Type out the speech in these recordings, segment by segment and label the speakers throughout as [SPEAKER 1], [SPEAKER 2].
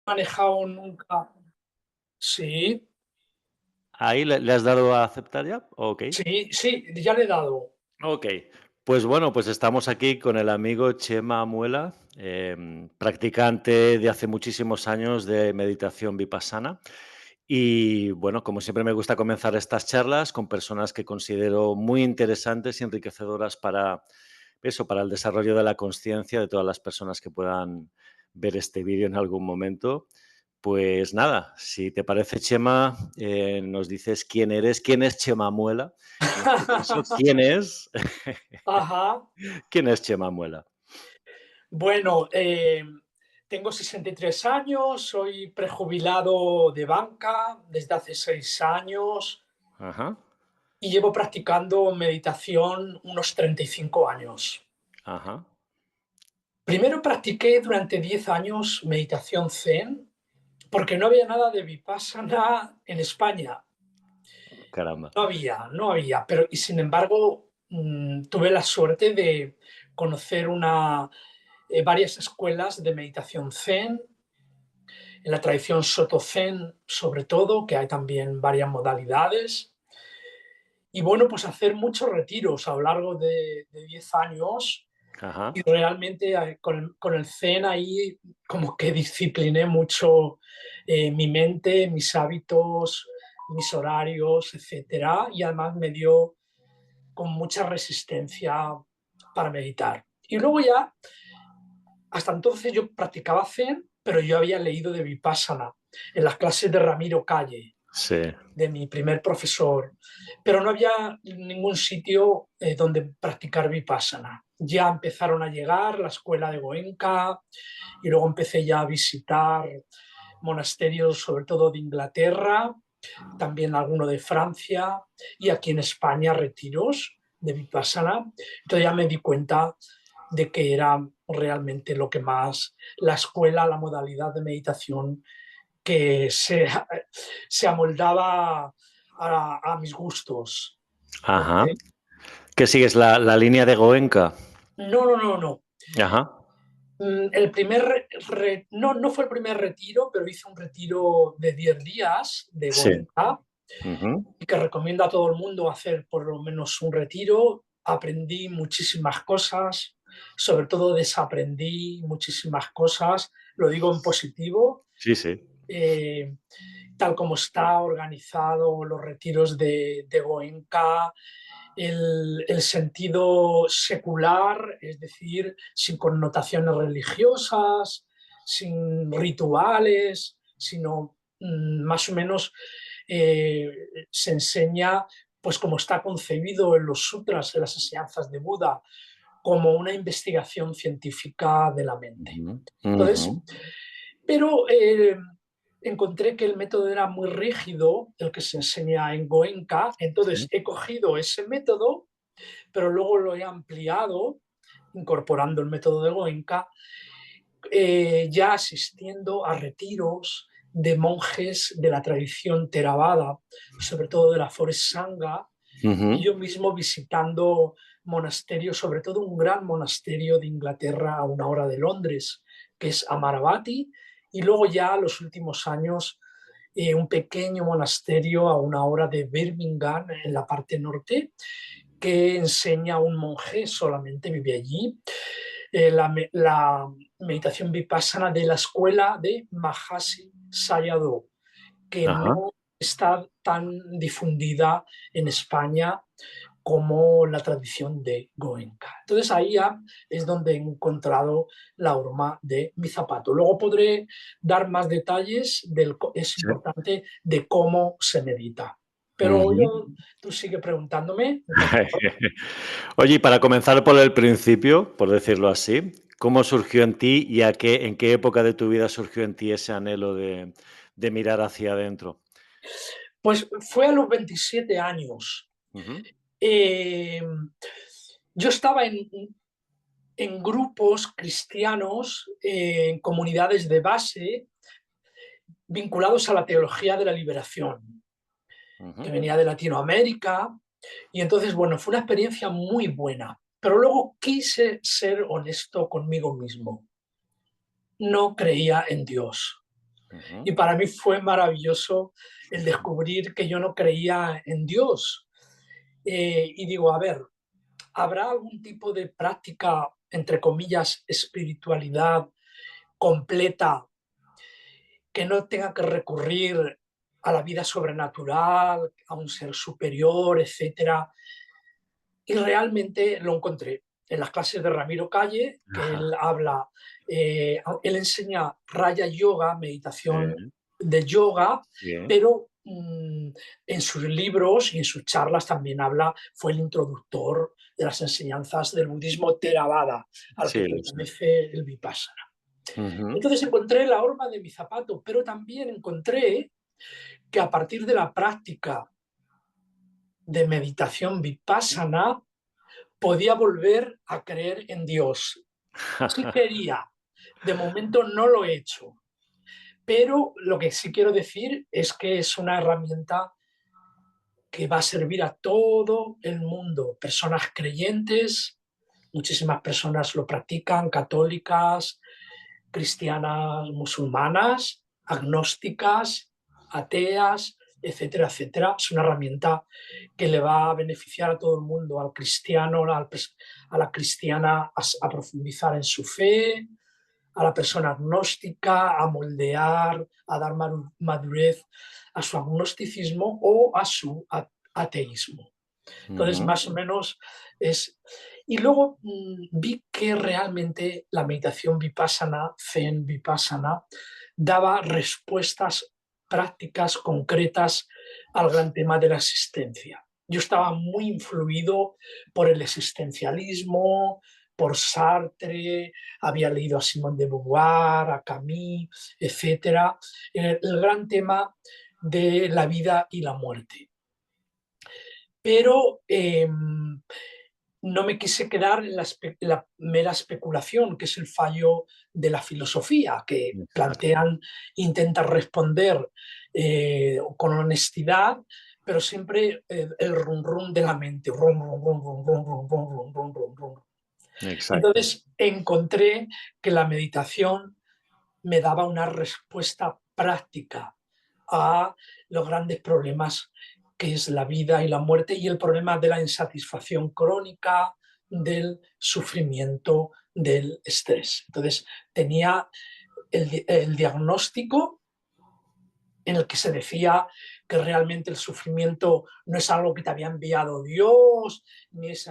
[SPEAKER 1] manejado nunca. Sí,
[SPEAKER 2] ¿Ahí le has dado a aceptar ya? Okey.
[SPEAKER 1] sí, sí, ya le he dado.
[SPEAKER 2] Okey. Pues bueno, pues estamos aquí con el amigo Chema Muela, practicante de hace muchísimos años de meditación vipassana. Y bueno, como siempre me gusta comenzar estas charlas con personas que considero muy interesantes y enriquecedoras para eso, para el desarrollo de la consciencia de todas las personas que puedan ver este vídeo en algún momento. Pues nada, si te parece, Chema, nos dices quién eres, quién es Chema Muela. En este caso, ¿quién es?
[SPEAKER 1] Ajá.
[SPEAKER 2] ¿Quién es Chema Muela?
[SPEAKER 1] Bueno, tengo 63 años, soy prejubilado de banca desde hace 6 años
[SPEAKER 2] Ajá,
[SPEAKER 1] y llevo practicando meditación unos 35 años.
[SPEAKER 2] ajá,
[SPEAKER 1] Primero practiqué durante 10 años meditación zen, porque no había nada de vipassana en España.
[SPEAKER 2] caramba.
[SPEAKER 1] No había, pero y sin embargo, tuve la suerte de conocer varias escuelas de meditación zen, en la tradición Soto Zen sobre todo, que hay también varias modalidades. Y bueno, pues hacer muchos retiros a lo largo de 10 años y
[SPEAKER 2] Ajá,
[SPEAKER 1] realmente con el Zen ahí como que discipliné mucho mi mente, mis hábitos, mis horarios, etcétera, y además me dio con mucha resistencia para meditar. Y luego ya, hasta entonces yo practicaba Zen, pero yo había leído de Vipassana en las clases de Ramiro Calle,
[SPEAKER 2] sí,
[SPEAKER 1] de mi primer profesor, pero no había ningún sitio donde practicar Vipassana. Ya empezaron a llegar la escuela de Goenka y luego empecé ya a visitar monasterios, sobre todo de Inglaterra, también alguno de Francia y aquí en España retiros de Vipassana. Entonces ya me di cuenta de que era realmente lo que más la escuela, la modalidad de meditación que se amoldaba a mis gustos.
[SPEAKER 2] ajá.
[SPEAKER 1] ¿Ok?
[SPEAKER 2] ¿Qué sigues, la línea de Goenka?
[SPEAKER 1] No, no, no, no.
[SPEAKER 2] Ajá,
[SPEAKER 1] El primer no, no fue el primer retiro, pero hice un retiro de 10 días de
[SPEAKER 2] sí,
[SPEAKER 1] Goenka
[SPEAKER 2] ujú,
[SPEAKER 1] y que recomiendo a todo el mundo hacer por lo menos un retiro. Aprendí muchísimas cosas, sobre todo desaprendí muchísimas cosas, lo digo en positivo,
[SPEAKER 2] sí, sí,
[SPEAKER 1] eh, tal como está organizado los retiros de Goenka, el sentido secular, es decir, sin connotaciones religiosas, sin rituales, sino más o menos eh, se enseña pues como está concebido en los sutras, en las enseñanzas de Buda, como una investigación científica de la mente.
[SPEAKER 2] ujú, ujú,
[SPEAKER 1] Entonces, pero encontré que el método era muy rígido, el que se enseña en Goenka, entonces
[SPEAKER 2] sí,
[SPEAKER 1] he cogido ese método, pero luego lo he ampliado, incorporando el método de Goenka, ya asistiendo a retiros de monjes de la tradición Theravada, sobre todo de la Forest Sangha, y
[SPEAKER 2] ujú,
[SPEAKER 1] yo mismo visitando monasterios, sobre todo un gran monasterio de Inglaterra a una hora de Londres, que es Amaravati, y luego ya los últimos años un pequeño monasterio a una hora de Birmingham, en la parte norte, que enseña a un monje, solamente vive allí, la meditación vipassana de la escuela de Mahasi Sayadaw, que
[SPEAKER 2] ajá.
[SPEAKER 1] no está tan difundida en España como la tradición de Goenka. Entonces ahí ya es donde he encontrado la horma de mi zapato. Luego podré dar más detalles, es
[SPEAKER 2] Sí.
[SPEAKER 1] importante, de cómo se medita. Pero
[SPEAKER 2] Ujú.
[SPEAKER 1] tú sigue preguntándome.
[SPEAKER 2] Oye, y para comenzar por el principio, por decirlo así, ¿cómo surgió en ti y en qué época de tu vida surgió en ti ese anhelo de mirar hacia adentro?
[SPEAKER 1] Pues fue a los 27 años.
[SPEAKER 2] Ujú.
[SPEAKER 1] Eh, yo estaba en grupos cristianos, en comunidades de base, vinculados a la teología de la liberación, que
[SPEAKER 2] Ujú.
[SPEAKER 1] venía de Latinoamérica. Y entonces, bueno, fue una experiencia muy buena. Pero luego quise ser honesto conmigo mismo. No creía en Dios.
[SPEAKER 2] Ujú.
[SPEAKER 1] Y para mí fue maravilloso el descubrir que yo no creía en Dios. Y digo, a ver, ¿habrá algún tipo de práctica, entre comillas, espiritualidad completa que no tenga que recurrir a la vida sobrenatural, a un ser superior, etcétera? Y realmente lo encontré en las clases de Ramiro Calle, que
[SPEAKER 2] Ajá.
[SPEAKER 1] él habla, él enseña Raya Yoga, meditación
[SPEAKER 2] Sí,
[SPEAKER 1] de yoga,
[SPEAKER 2] sí,
[SPEAKER 1] pero en sus libros y en sus charlas también habla, fue el introductor de las enseñanzas del budismo Theravada, al que
[SPEAKER 2] sí, lo sé.
[SPEAKER 1] pertenece el Vipassana.
[SPEAKER 2] Ujú.
[SPEAKER 1] Entonces encontré la horma de mi zapato, pero también encontré que a partir de la práctica de meditación Vipassana, podía volver a creer en Dios. Sí quería, de momento no lo he hecho, pero lo que sí quiero decir es que es una herramienta que va a servir a todo el mundo, personas creyentes, muchísimas personas lo practican, católicas, cristianas, musulmanas, agnósticas, ateas, etcétera, etcétera. Es una herramienta que le va a beneficiar a todo el mundo, al cristiano, a la cristiana a profundizar en su fe, a la persona agnóstica a moldear, a dar madurez a su agnosticismo o a su ateísmo. Entonces,
[SPEAKER 2] Ujú.
[SPEAKER 1] más o menos es... Y luego vi que realmente la meditación vipassana, Zen vipassana, daba respuestas prácticas, concretas al gran tema de la existencia. Yo estaba muy influido por el existencialismo, por Sartre, había leído a Simone de Beauvoir, a Camus, etcétera, el gran tema de la vida y la muerte. Pero no me quise quedar en la mera especulación, que es el fallo de la filosofía, que
[SPEAKER 2] Exacto.
[SPEAKER 1] plantean, intentan responder con honestidad, pero siempre el rum rum de la mente, rum rum rum rum rum rum rum rum rum rum rum.
[SPEAKER 2] Exacto.
[SPEAKER 1] Entonces encontré que la meditación me daba una respuesta práctica a los grandes problemas que es la vida y la muerte y el problema de la insatisfacción crónica, del sufrimiento, del estrés. Entonces tenía el diagnóstico en el que se decía que realmente el sufrimiento no es algo que te había enviado Dios, ni es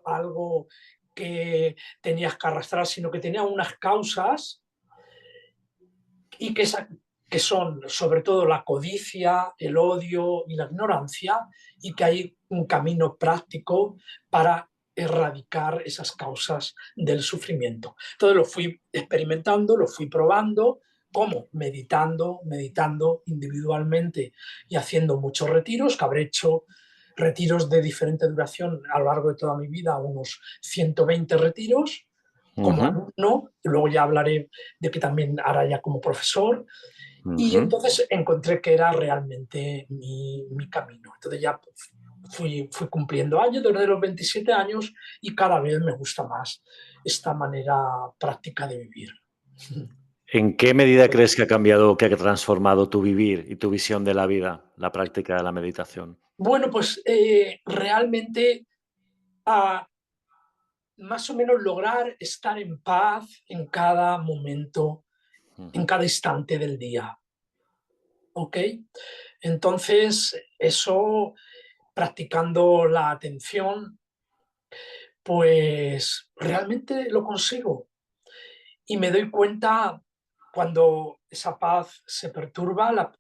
[SPEAKER 1] algo que tenías que arrastrar, sino que tenía unas causas y que son sobre todo la codicia, el odio y la ignorancia, y que hay un camino práctico para erradicar esas causas del sufrimiento. Entonces lo fui experimentando, lo fui probando, como meditando individualmente y haciendo muchos retiros, que habré hecho retiros de diferente duración a lo largo de toda mi vida, unos 120 retiros, como
[SPEAKER 2] Ujú,
[SPEAKER 1] alumno, luego ya hablaré de que también ahora ya como profesor, y
[SPEAKER 2] ujú.
[SPEAKER 1] entonces encontré que era realmente mi camino. Entonces ya fui cumpliendo años, desde los 27 años, y cada vez me gusta más esta manera práctica de vivir.
[SPEAKER 2] ¿En qué medida crees que ha cambiado, que ha transformado tu vivir y tu visión de la vida, la práctica de la meditación?
[SPEAKER 1] Bueno, pues realmente a más o menos lograr estar en paz en cada momento, en
[SPEAKER 2] Ujú.
[SPEAKER 1] cada instante del día. ¿Ok? Entonces, eso practicando la atención, pues realmente lo consigo. Y me doy cuenta cuando esa paz se perturba,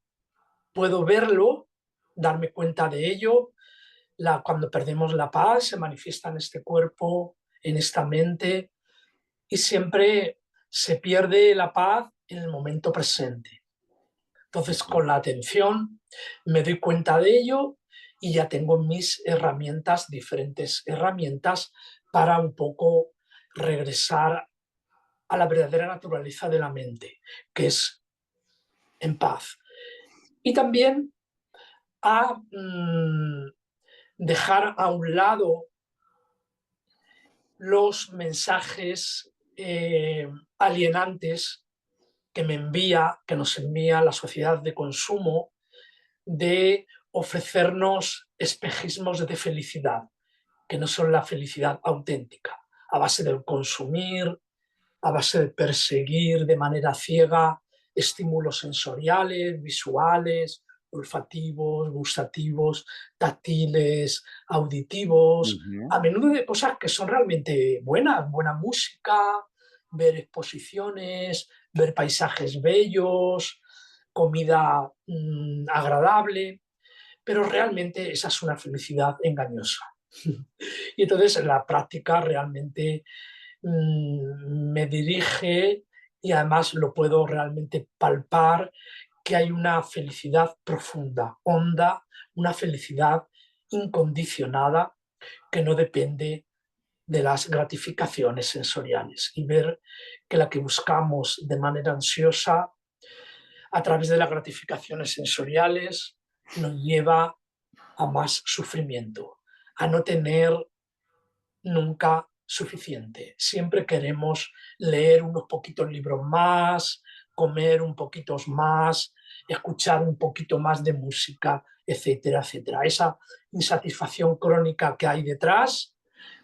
[SPEAKER 1] puedo verlo, darme cuenta de ello. Cuando perdemos la paz se manifiesta en este cuerpo, en esta mente, y siempre se pierde la paz en el momento presente. Entonces,
[SPEAKER 2] Ujú.
[SPEAKER 1] con la atención me doy cuenta de ello y ya tengo mis herramientas, diferentes herramientas para un poco regresar a la verdadera naturaleza de la mente, que es en paz. Y también a dejar a un lado los mensajes alienantes que nos envía la sociedad de consumo, de ofrecernos espejismos de felicidad, que no son la felicidad auténtica, a base del consumir, a base de perseguir de manera ciega estímulos sensoriales, visuales, olfativos, gustativos, táctiles, auditivos,
[SPEAKER 2] Ujú,
[SPEAKER 1] a menudo de cosas que son realmente buenas, buena música, ver exposiciones, ver paisajes bellos, comida agradable, pero realmente esa es una felicidad engañosa. Y entonces la práctica realmente me dirige y además lo puedo realmente palpar, que hay una felicidad profunda, honda, una felicidad incondicionada que no depende de las gratificaciones sensoriales y ver que la que buscamos de manera ansiosa a través de las gratificaciones sensoriales nos lleva a más sufrimiento, a no tener nunca suficiente. Siempre queremos leer unos poquitos libros más, comer un poquito más, escuchar un poquito más de música, etcétera, etcétera. Esa insatisfacción crónica que hay detrás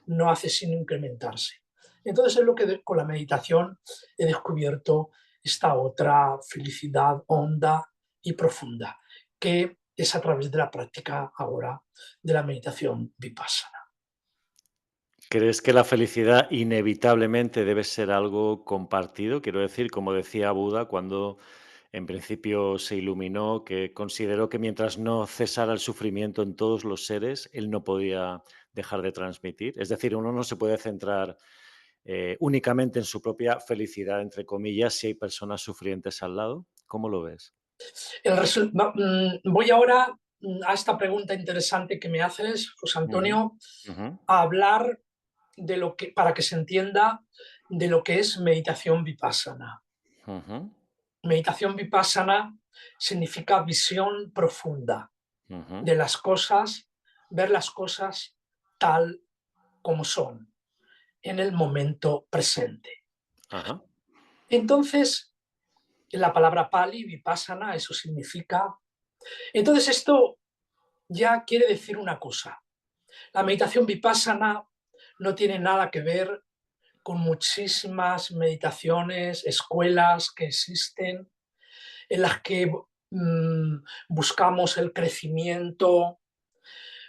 [SPEAKER 1] no hace sino incrementarse. Entonces es lo que con la meditación he descubierto esta otra felicidad honda y profunda, que es a través de la práctica ahora de la meditación vipassana.
[SPEAKER 2] ¿crees que la felicidad inevitablemente debe ser algo compartido? Quiero decir, como decía Buda cuando en principio se iluminó, que consideró que mientras no cesara el sufrimiento en todos los seres, él no podía dejar de transmitir. Es decir, uno no se puede centrar únicamente en su propia felicidad, entre comillas, si hay personas sufrientes al lado. ¿Cómo lo ves?
[SPEAKER 1] Voy ahora a esta pregunta interesante que me haces, José
[SPEAKER 2] Ujú,
[SPEAKER 1] Antonio,
[SPEAKER 2] ujú,
[SPEAKER 1] a hablar de lo que, para que se entienda de lo que es meditación vipassana.
[SPEAKER 2] ujú,
[SPEAKER 1] Meditación vipassana significa visión profunda
[SPEAKER 2] ujú.
[SPEAKER 1] de las cosas, ver las cosas tal como son, en el momento presente.
[SPEAKER 2] Ajá.
[SPEAKER 1] Entonces, la palabra pali, vipassana, eso significa. Entonces, esto ya quiere decir una cosa. La meditación vipassana no tiene nada que ver con muchísimas meditaciones, escuelas que existen, en las que buscamos el crecimiento,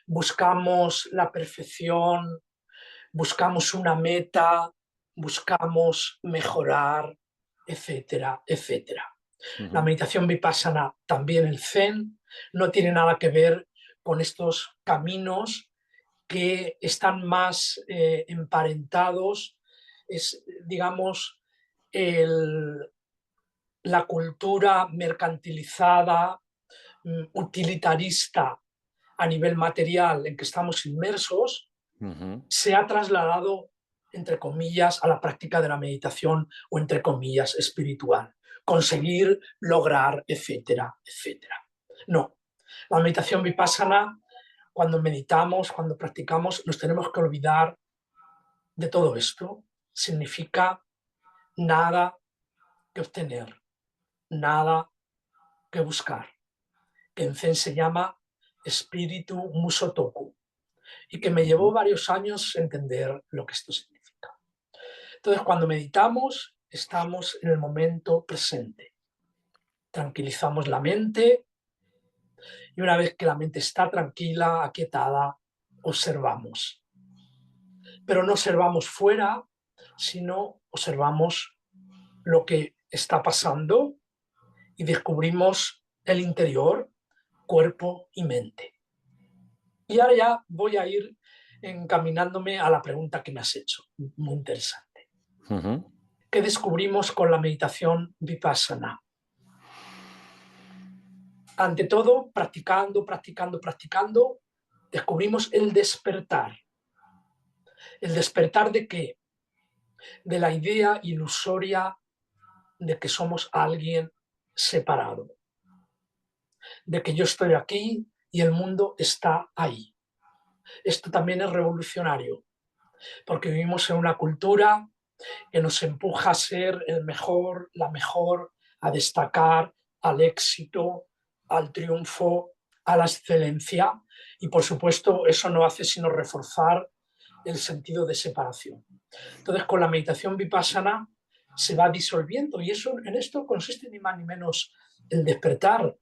[SPEAKER 1] buscamos la perfección, buscamos una meta, buscamos mejorar, etcétera, etcétera. La
[SPEAKER 2] Ujú,
[SPEAKER 1] meditación vipassana, también el zen, no tiene nada que ver con estos caminos que están más emparentados, es, digamos, el, la cultura mercantilizada, utilitarista a nivel material en que estamos inmersos,
[SPEAKER 2] ujú,
[SPEAKER 1] se ha trasladado, entre comillas, a la práctica de la meditación o, entre comillas, espiritual. Conseguir, lograr, etcétera, etcétera. No, la meditación vipassana, cuando meditamos, cuando practicamos, nos tenemos que olvidar de todo esto. Significa nada que obtener, nada que buscar, que en Zen se llama espíritu musotoku, y que me llevó
[SPEAKER 2] ujú,
[SPEAKER 1] varios años entender lo que esto significa. Entonces, cuando meditamos, estamos en el momento presente. Tranquilizamos la mente y una vez que la mente está tranquila, aquietada, observamos. Pero no observamos fuera, sino observamos lo que está pasando y descubrimos el interior, cuerpo y mente. Y ahora ya voy a ir encaminándome a la pregunta que me has hecho, muy interesante.
[SPEAKER 2] ujú.
[SPEAKER 1] ¿Qué descubrimos con la meditación vipassana? Ante todo, practicando, practicando, practicando, descubrimos el despertar. ¿El despertar de qué? De la idea ilusoria de que somos alguien separado, de que yo estoy aquí y el mundo está ahí. Esto también es revolucionario, porque vivimos en una cultura que nos empuja a ser el mejor, la mejor, a destacar, al éxito, al triunfo, a la excelencia, y por supuesto eso no hace sino reforzar el sentido de separación. Entonces, con la meditación vipassana se va disolviendo, y eso, en esto consiste ni más ni menos el despertar,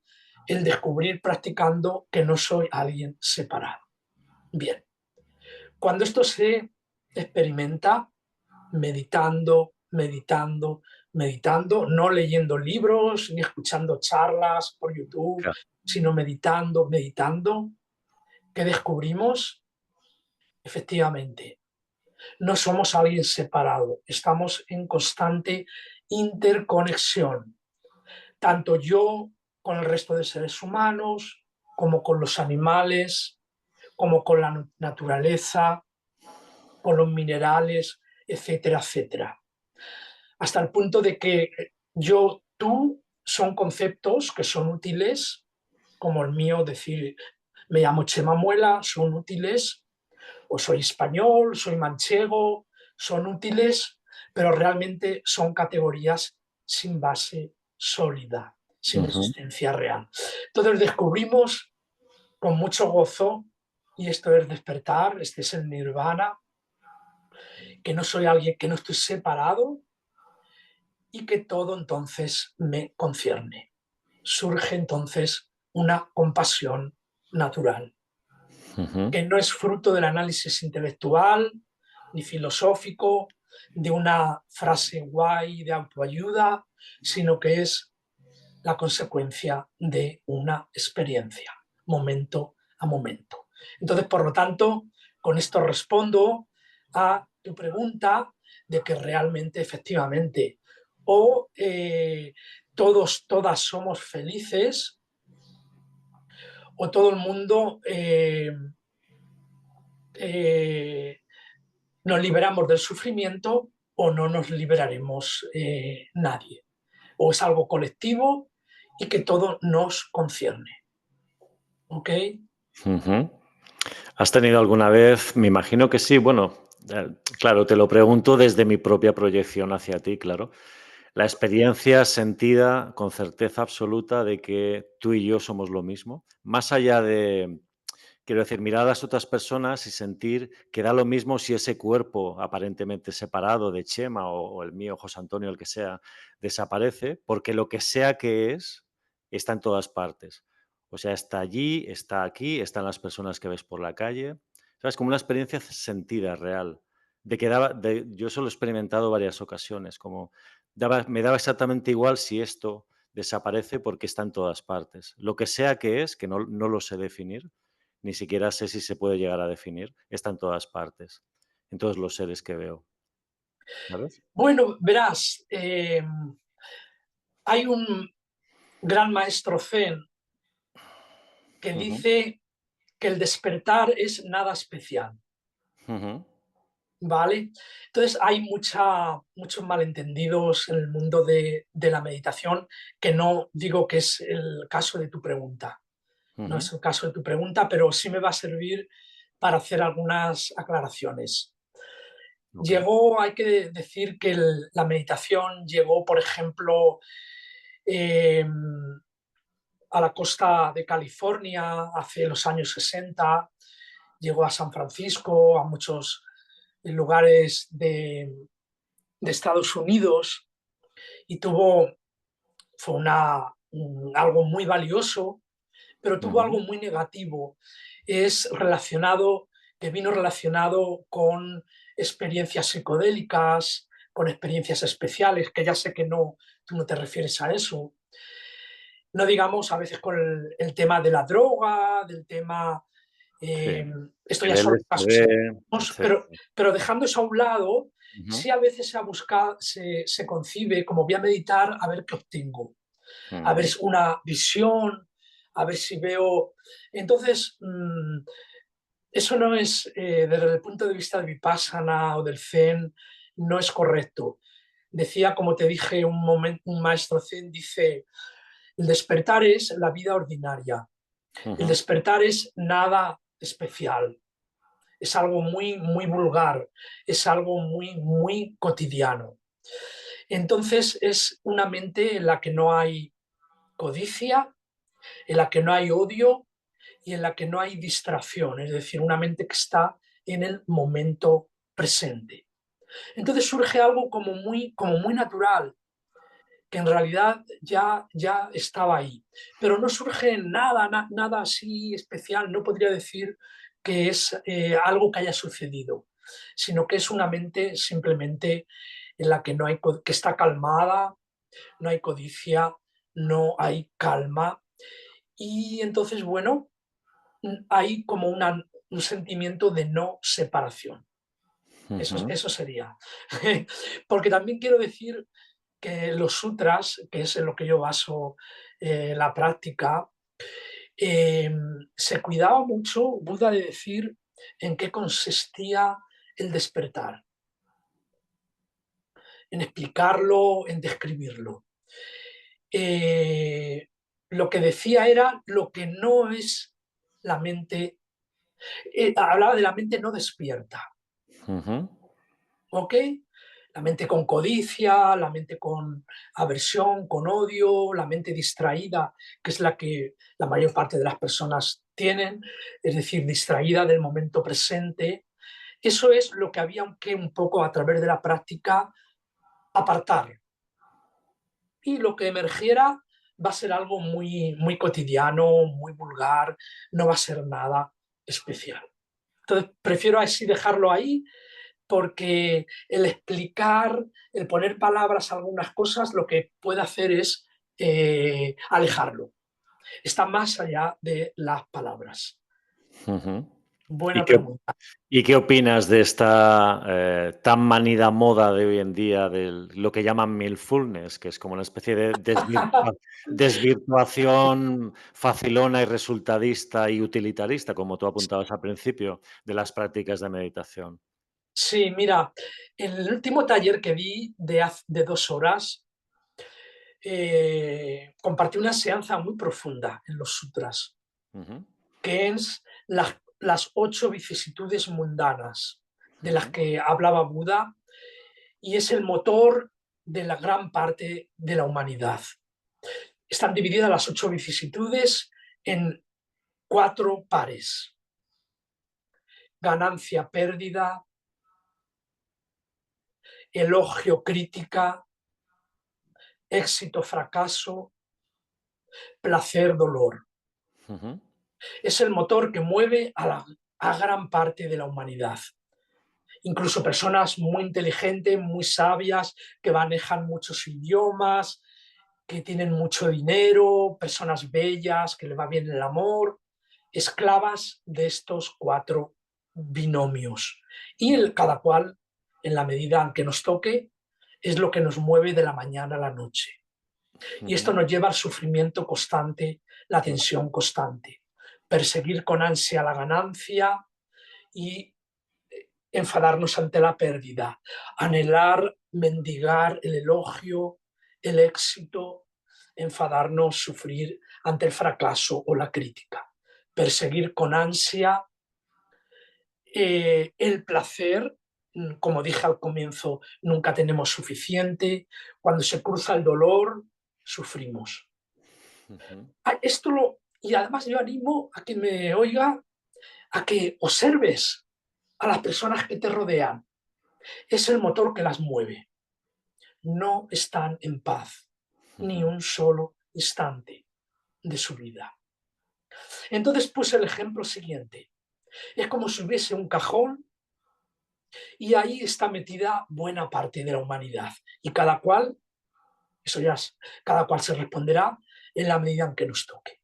[SPEAKER 1] el descubrir practicando que no soy alguien separado. Bien, cuando esto se experimenta meditando, meditando, meditando, no leyendo libros ni escuchando charlas por YouTube,
[SPEAKER 2] Claro.
[SPEAKER 1] sino meditando, meditando, ¿qué descubrimos? Efectivamente, no somos alguien separado, estamos en constante interconexión, tanto yo con el resto de seres humanos, como con los animales, como con la naturaleza, con los minerales, etcétera, etcétera. Hasta el punto de que yo, tú, son conceptos que son útiles, como el mío, decir, me llamo Chema Muela, son útiles, o soy español, soy manchego, son útiles, pero realmente son categorías sin base sólida, sin
[SPEAKER 2] Ujú.
[SPEAKER 1] existencia real. Entonces descubrimos con mucho gozo, y esto es despertar, este es el nirvana, que no soy alguien, que no estoy separado y que todo entonces me concierne. Surge entonces una compasión natural,
[SPEAKER 2] Ujú.
[SPEAKER 1] que no es fruto del análisis intelectual ni filosófico, de una frase guay de autoayuda, sino que es la consecuencia de una experiencia, momento a momento. Entonces, por lo tanto, con esto respondo a tu pregunta de que realmente, efectivamente, o todos, todas somos felices, o todo el mundo eh, nos liberamos del sufrimiento, o no nos liberaremos nadie. O es algo colectivo y que todo nos concierne. ¿Ok?
[SPEAKER 2] Ujú. ¿Has tenido alguna vez? Me imagino que sí. Bueno, claro, te lo pregunto desde mi propia proyección hacia ti, claro. La experiencia sentida con certeza absoluta de que tú y yo somos lo mismo, más allá de, quiero decir, mirar a las otras personas y sentir que da lo mismo si ese cuerpo aparentemente separado de Chema o el mío, José Antonio, el que sea, desaparece, porque lo que sea que es, está en todas partes. O sea, está allí, está aquí, están las personas que ves por la calle. ¿Sabes? Como una experiencia sentida, real. De que yo eso lo he experimentado varias ocasiones, como me daba exactamente igual si esto desaparece porque está en todas partes. Lo que sea que es, que no lo sé definir, ni siquiera sé si se puede llegar a definir, está en todas partes, en todos los seres que veo, ¿sabes?
[SPEAKER 1] Bueno, verás, hay un gran maestro zen que
[SPEAKER 2] Ujú,
[SPEAKER 1] dice que el despertar es nada especial,
[SPEAKER 2] ujú,
[SPEAKER 1] ¿vale? Entonces hay muchos malentendidos en el mundo de la meditación, que no digo que es el caso de tu pregunta, no
[SPEAKER 2] ujú.
[SPEAKER 1] es el caso de tu pregunta, pero sí me va a servir para hacer algunas aclaraciones.
[SPEAKER 2] Ok.
[SPEAKER 1] Llegó, hay que decir que la meditación llegó, por ejemplo, eh, a la costa de California hace los años 60, llegó a San Francisco, a muchos lugares de Estados Unidos, y fue algo muy valioso, pero tuvo algo
[SPEAKER 2] Ujú.
[SPEAKER 1] muy negativo. Es relacionado, que vino relacionado con experiencias psicodélicas, con experiencias especiales, que ya sé que no, tú no te refieres a eso. No digamos a veces con el tema de la droga, del tema,
[SPEAKER 2] Sí.
[SPEAKER 1] eh, esto ya
[SPEAKER 2] El
[SPEAKER 1] son casos
[SPEAKER 2] LSD,
[SPEAKER 1] extremos,
[SPEAKER 2] etcétera.
[SPEAKER 1] pero dejando eso a un lado,
[SPEAKER 2] Ujú,
[SPEAKER 1] sí a veces se concibe como voy a meditar a ver qué obtengo, a ver
[SPEAKER 2] ujú.
[SPEAKER 1] si una visión, a ver si veo. Entonces, eso no es, desde el punto de vista de Vipassana o del Zen, no es correcto. Decía, como te dije, un maestro Zen dice, el despertar es la vida ordinaria, el
[SPEAKER 2] Ujú.
[SPEAKER 1] despertar es nada especial, es algo muy, muy vulgar, es algo muy, muy cotidiano. Entonces es una mente en la que no hay codicia, en la que no hay odio y en la que no hay distracción, es decir, una mente que está en el momento presente. Entonces surge algo como muy natural, que en realidad ya estaba ahí, pero no surge nada así especial, no podría decir que es algo que haya sucedido, sino que es una mente simplemente en la que, no hay, que está calmada, no hay codicia, no hay calma, y entonces, bueno, hay como un sentimiento de no separación.
[SPEAKER 2] Ujú.
[SPEAKER 1] Eso sería. Porque también quiero decir que los sutras, que es en lo que yo baso la práctica, eh, se cuidaba mucho Buda de decir en qué consistía el despertar, en explicarlo, en describirlo. Eh, lo que decía era lo que no es la mente, hablaba de la mente no despierta,
[SPEAKER 2] Ujú.
[SPEAKER 1] ¿ok? La mente con codicia, la mente con aversión, con odio, la mente distraída, que es la que la mayor parte de las personas tienen, es decir, distraída del momento presente. Eso es lo que había que un poco a través de la práctica apartar. Y lo que emergiera va a ser algo muy cotidiano, muy vulgar, no va a ser nada especial. Entonces, prefiero así dejarlo ahí porque el explicar, el poner palabras a algunas cosas, lo que puede hacer es alejarlo. Está más allá de las palabras.
[SPEAKER 2] Ujú. ¿Y
[SPEAKER 1] Buena
[SPEAKER 2] qué,
[SPEAKER 1] pregunta.
[SPEAKER 2] y qué opinas de esta tan manida moda de hoy en día de lo que llaman mindfulness, que es como una especie de desvirtuación facilona y resultadista y utilitarista, como tú apuntabas al principio, de las prácticas de meditación?
[SPEAKER 1] Sí, mira, en el último taller que di de 2 horas, compartí una enseñanza muy profunda en los sutras,
[SPEAKER 2] Ujú,
[SPEAKER 1] que es las 8 vicisitudes mundanas de las
[SPEAKER 2] ujú,
[SPEAKER 1] que hablaba Buda, y es el motor de la gran parte de la humanidad. Están divididas las 8 vicisitudes en 4 pares: ganancia, pérdida, elogio, crítica, éxito, fracaso, placer, dolor.
[SPEAKER 2] ujú,
[SPEAKER 1] Es el motor que mueve a gran parte de la humanidad. Incluso personas muy inteligentes, muy sabias, que manejan muchos idiomas, que tienen mucho dinero, personas bellas, que le va bien el amor, esclavas de estos 4 binomios. Y cada cual, en la medida en que nos toque, es lo que nos mueve de la mañana a la noche. Y esto
[SPEAKER 2] ujú.
[SPEAKER 1] nos lleva al sufrimiento constante, la tensión constante, perseguir con ansia la ganancia y enfadarnos ante la pérdida, anhelar, mendigar el elogio, el éxito, enfadarnos, sufrir ante el fracaso o la crítica, perseguir con ansia el placer. Como dije al comienzo, nunca tenemos suficiente. Cuando se cruza el dolor, sufrimos.
[SPEAKER 2] Ujú,
[SPEAKER 1] Y además yo animo a quien me oiga a que observes a las personas que te rodean. Es el motor que las mueve. No están en paz ni
[SPEAKER 2] ujú,
[SPEAKER 1] un solo instante de su vida. Entonces puse el ejemplo siguiente. Es como si hubiese un cajón y ahí está metida buena parte de la humanidad. Y cada cual, eso ya, cada cual se responderá en la medida en que nos toque.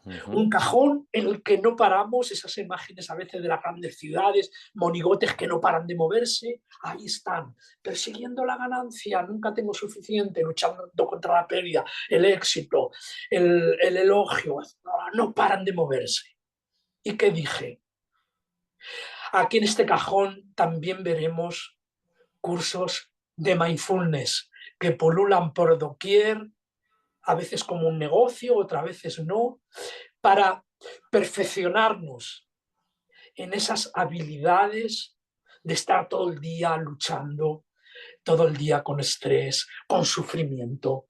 [SPEAKER 2] ujú,
[SPEAKER 1] Un cajón en el que no paramos, esas imágenes a veces de las grandes ciudades, monigotes que no paran de moverse, ahí están, persiguiendo la ganancia, nunca tengo suficiente, luchando contra la pérdida, el éxito, el elogio, no paran de moverse. ¿Y qué dije? Aquí en este cajón también veremos cursos de mindfulness que pululan por doquier, a veces como un negocio, otras veces no, para perfeccionarnos en esas habilidades de estar todo el día luchando, todo el día con estrés, con sufrimiento,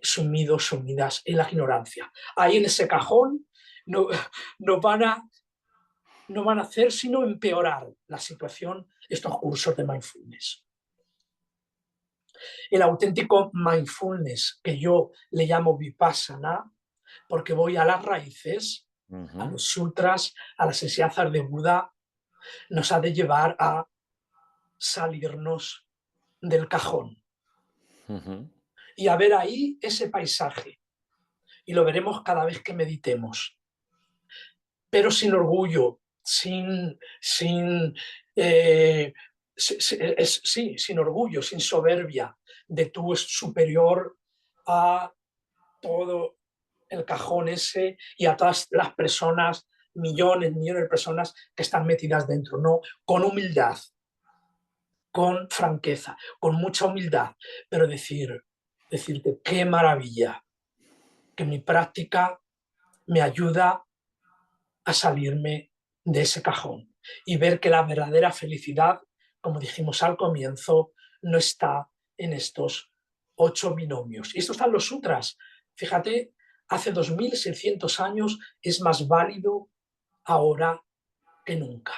[SPEAKER 1] sumidos, sumidas en la ignorancia. Ahí en ese cajón no, no, van a, no van a hacer sino empeorar la situación estos cursos de mindfulness. El auténtico mindfulness, que yo le llamo vipassana, porque voy a las raíces, a los sutras, a las enseñanzas de Buda, nos ha de llevar a salirnos del cajón y a ver ahí ese paisaje. Y lo veremos cada vez que meditemos. Pero sin orgullo, sin orgullo, sin soberbia de tú es superior a todo el cajón ese y a todas las personas, millones de personas que están metidas dentro. No, con humildad, con franqueza, con mucha humildad, pero decirte qué maravilla, que mi práctica me ayuda a salirme de ese cajón y ver que la verdadera felicidad, como dijimos al comienzo, no está en estos 8 binomios. Y esto están los sutras. Fíjate, hace 2600 años es más válido ahora que nunca.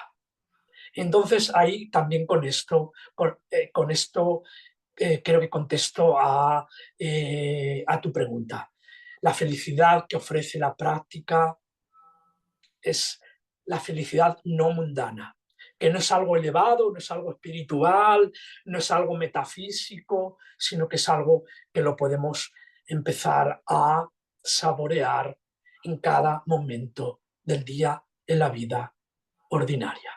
[SPEAKER 1] Entonces ahí también con esto creo que contesto a tu pregunta. La felicidad que ofrece la práctica es la felicidad no mundana, que no es algo elevado, no es algo espiritual, no es algo metafísico, sino que es algo que lo podemos empezar a saborear en cada momento del día en la vida ordinaria.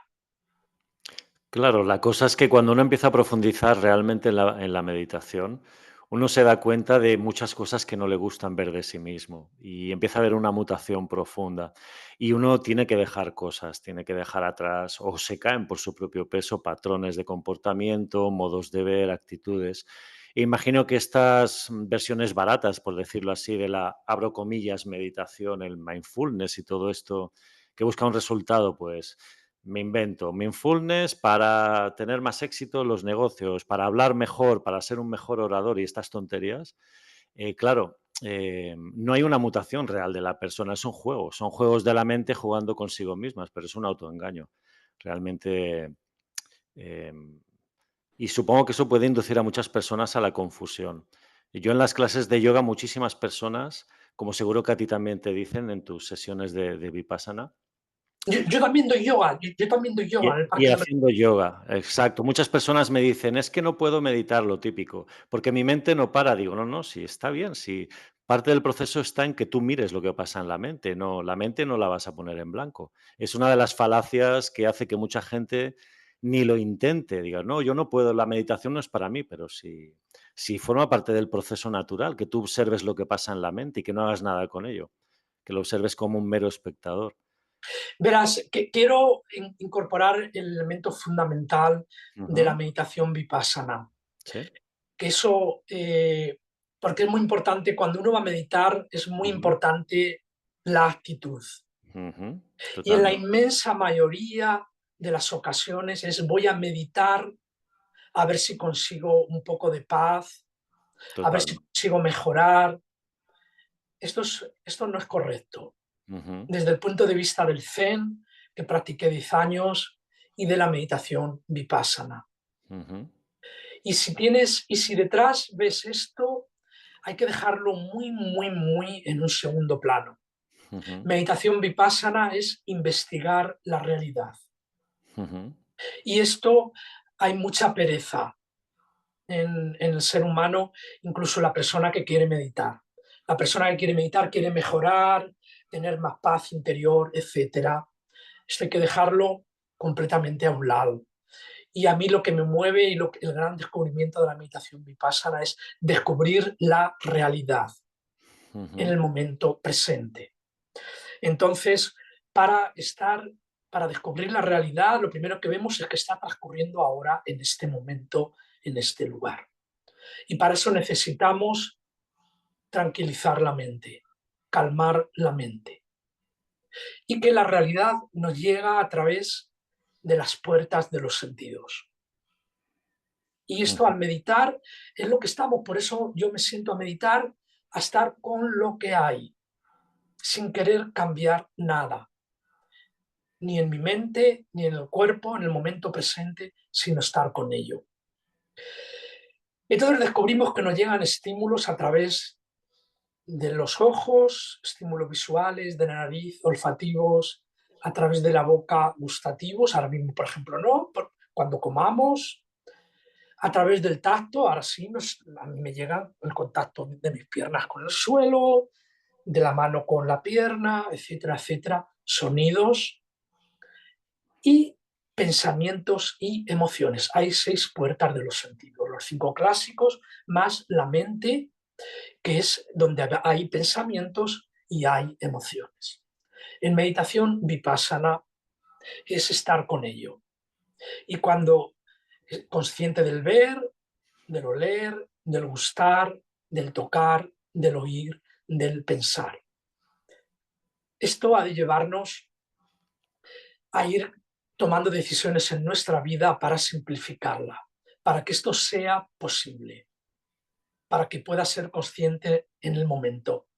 [SPEAKER 2] Claro, la cosa es que cuando uno empieza a profundizar realmente en la meditación, uno se da cuenta de muchas cosas que no le gustan ver de sí mismo y empieza a haber una mutación profunda. Y uno tiene que dejar cosas, tiene que dejar atrás o se caen por su propio peso patrones de comportamiento, modos de ver, actitudes. E imagino que estas versiones baratas, por decirlo así, de la, abro comillas, meditación, el mindfulness y todo esto que busca un resultado, pues me invento mindfulness para tener más éxito en los negocios, para hablar mejor, para ser un mejor orador y estas tonterías. Claro, no hay una mutación real de la persona, es un juego. Son juegos de la mente jugando consigo mismas, pero es un autoengaño. Realmente. eh, y supongo que eso puede inducir a muchas personas a la confusión. Y yo en las clases de yoga, muchísimas personas, como seguro que a ti también te dicen en tus sesiones de Vipassana,
[SPEAKER 1] Yo también doy yoga, yo también doy yoga en el
[SPEAKER 2] y
[SPEAKER 1] parque de la...
[SPEAKER 2] haciendo yoga, exacto. Muchas personas me dicen, es que no puedo meditar, lo típico, porque mi mente no para. Digo, no, no, sí, está bien, sí. Parte del proceso está en que tú mires lo que pasa en la mente, no, la mente no la vas a poner en blanco. Es una de las falacias que hace que mucha gente ni lo intente. Diga, no, yo no puedo, la meditación no es para mí, pero si forma parte del proceso natural, que tú observes lo que pasa en la mente y que no hagas nada con ello, que lo observes como un mero espectador.
[SPEAKER 1] Verás, que quiero incorporar el elemento fundamental de la
[SPEAKER 2] Ujú.
[SPEAKER 1] meditación vipassana,
[SPEAKER 2] Sí.
[SPEAKER 1] que eso, porque es muy importante, cuando uno va a meditar, es muy
[SPEAKER 2] Ujú.
[SPEAKER 1] importante la actitud.
[SPEAKER 2] Ujú.
[SPEAKER 1] Y en la
[SPEAKER 2] Totalmente.
[SPEAKER 1] inmensa mayoría de las ocasiones es voy a meditar a ver si consigo un poco de paz, a ver si
[SPEAKER 2] Totalmente.
[SPEAKER 1] consigo mejorar. Esto no es correcto.
[SPEAKER 2] Ujú.
[SPEAKER 1] Desde el punto de vista del Zen, que practiqué 10 años, y de la meditación vipassana.
[SPEAKER 2] Ujú.
[SPEAKER 1] Y si detrás ves esto, hay que dejarlo muy, muy, muy en un segundo plano.
[SPEAKER 2] Ujú.
[SPEAKER 1] Meditación vipassana es investigar la realidad.
[SPEAKER 2] Ujú.
[SPEAKER 1] Y esto hay mucha pereza en el ser humano, incluso la persona que quiere meditar. La persona que quiere meditar quiere mejorar, tener más paz interior, etcétera. Esto hay que dejarlo completamente a un lado. Y a mí lo que me mueve y el gran descubrimiento de la meditación vipassana es descubrir la realidad en
[SPEAKER 2] Ujú.
[SPEAKER 1] el momento presente. Entonces, para estar, para descubrir la realidad, lo primero que vemos es que está transcurriendo ahora, en este momento, en este lugar. Y para eso necesitamos tranquilizar la mente, calmar la mente. Y que la realidad nos llega a través de las puertas de los sentidos. Y esto
[SPEAKER 2] ujú,
[SPEAKER 1] al meditar es lo que estamos, por eso yo me siento a meditar, a estar con lo que hay, sin querer cambiar nada, ni en mi mente, ni en el cuerpo, en el momento presente, sino estar con ello. Entonces descubrimos que nos llegan estímulos a través de los ojos, estímulos visuales, de la nariz, olfativos, a través de la boca, gustativos, ahora mismo, por ejemplo, no, cuando comamos, a través del tacto, ahora sí, a mí me llega el contacto de mis piernas con el suelo, de la mano con la pierna, etcétera, etcétera, sonidos y pensamientos y emociones. Hay 6 puertas de los sentidos, los 5 clásicos, más la mente, que es donde hay pensamientos y hay emociones. En meditación vipassana es estar con ello. Y cuando es consciente del ver, del oler, del gustar, del tocar, del oír, del pensar. Esto ha de llevarnos a ir tomando decisiones en nuestra vida para simplificarla, para que esto sea posible, para que pueda ser consciente en el momento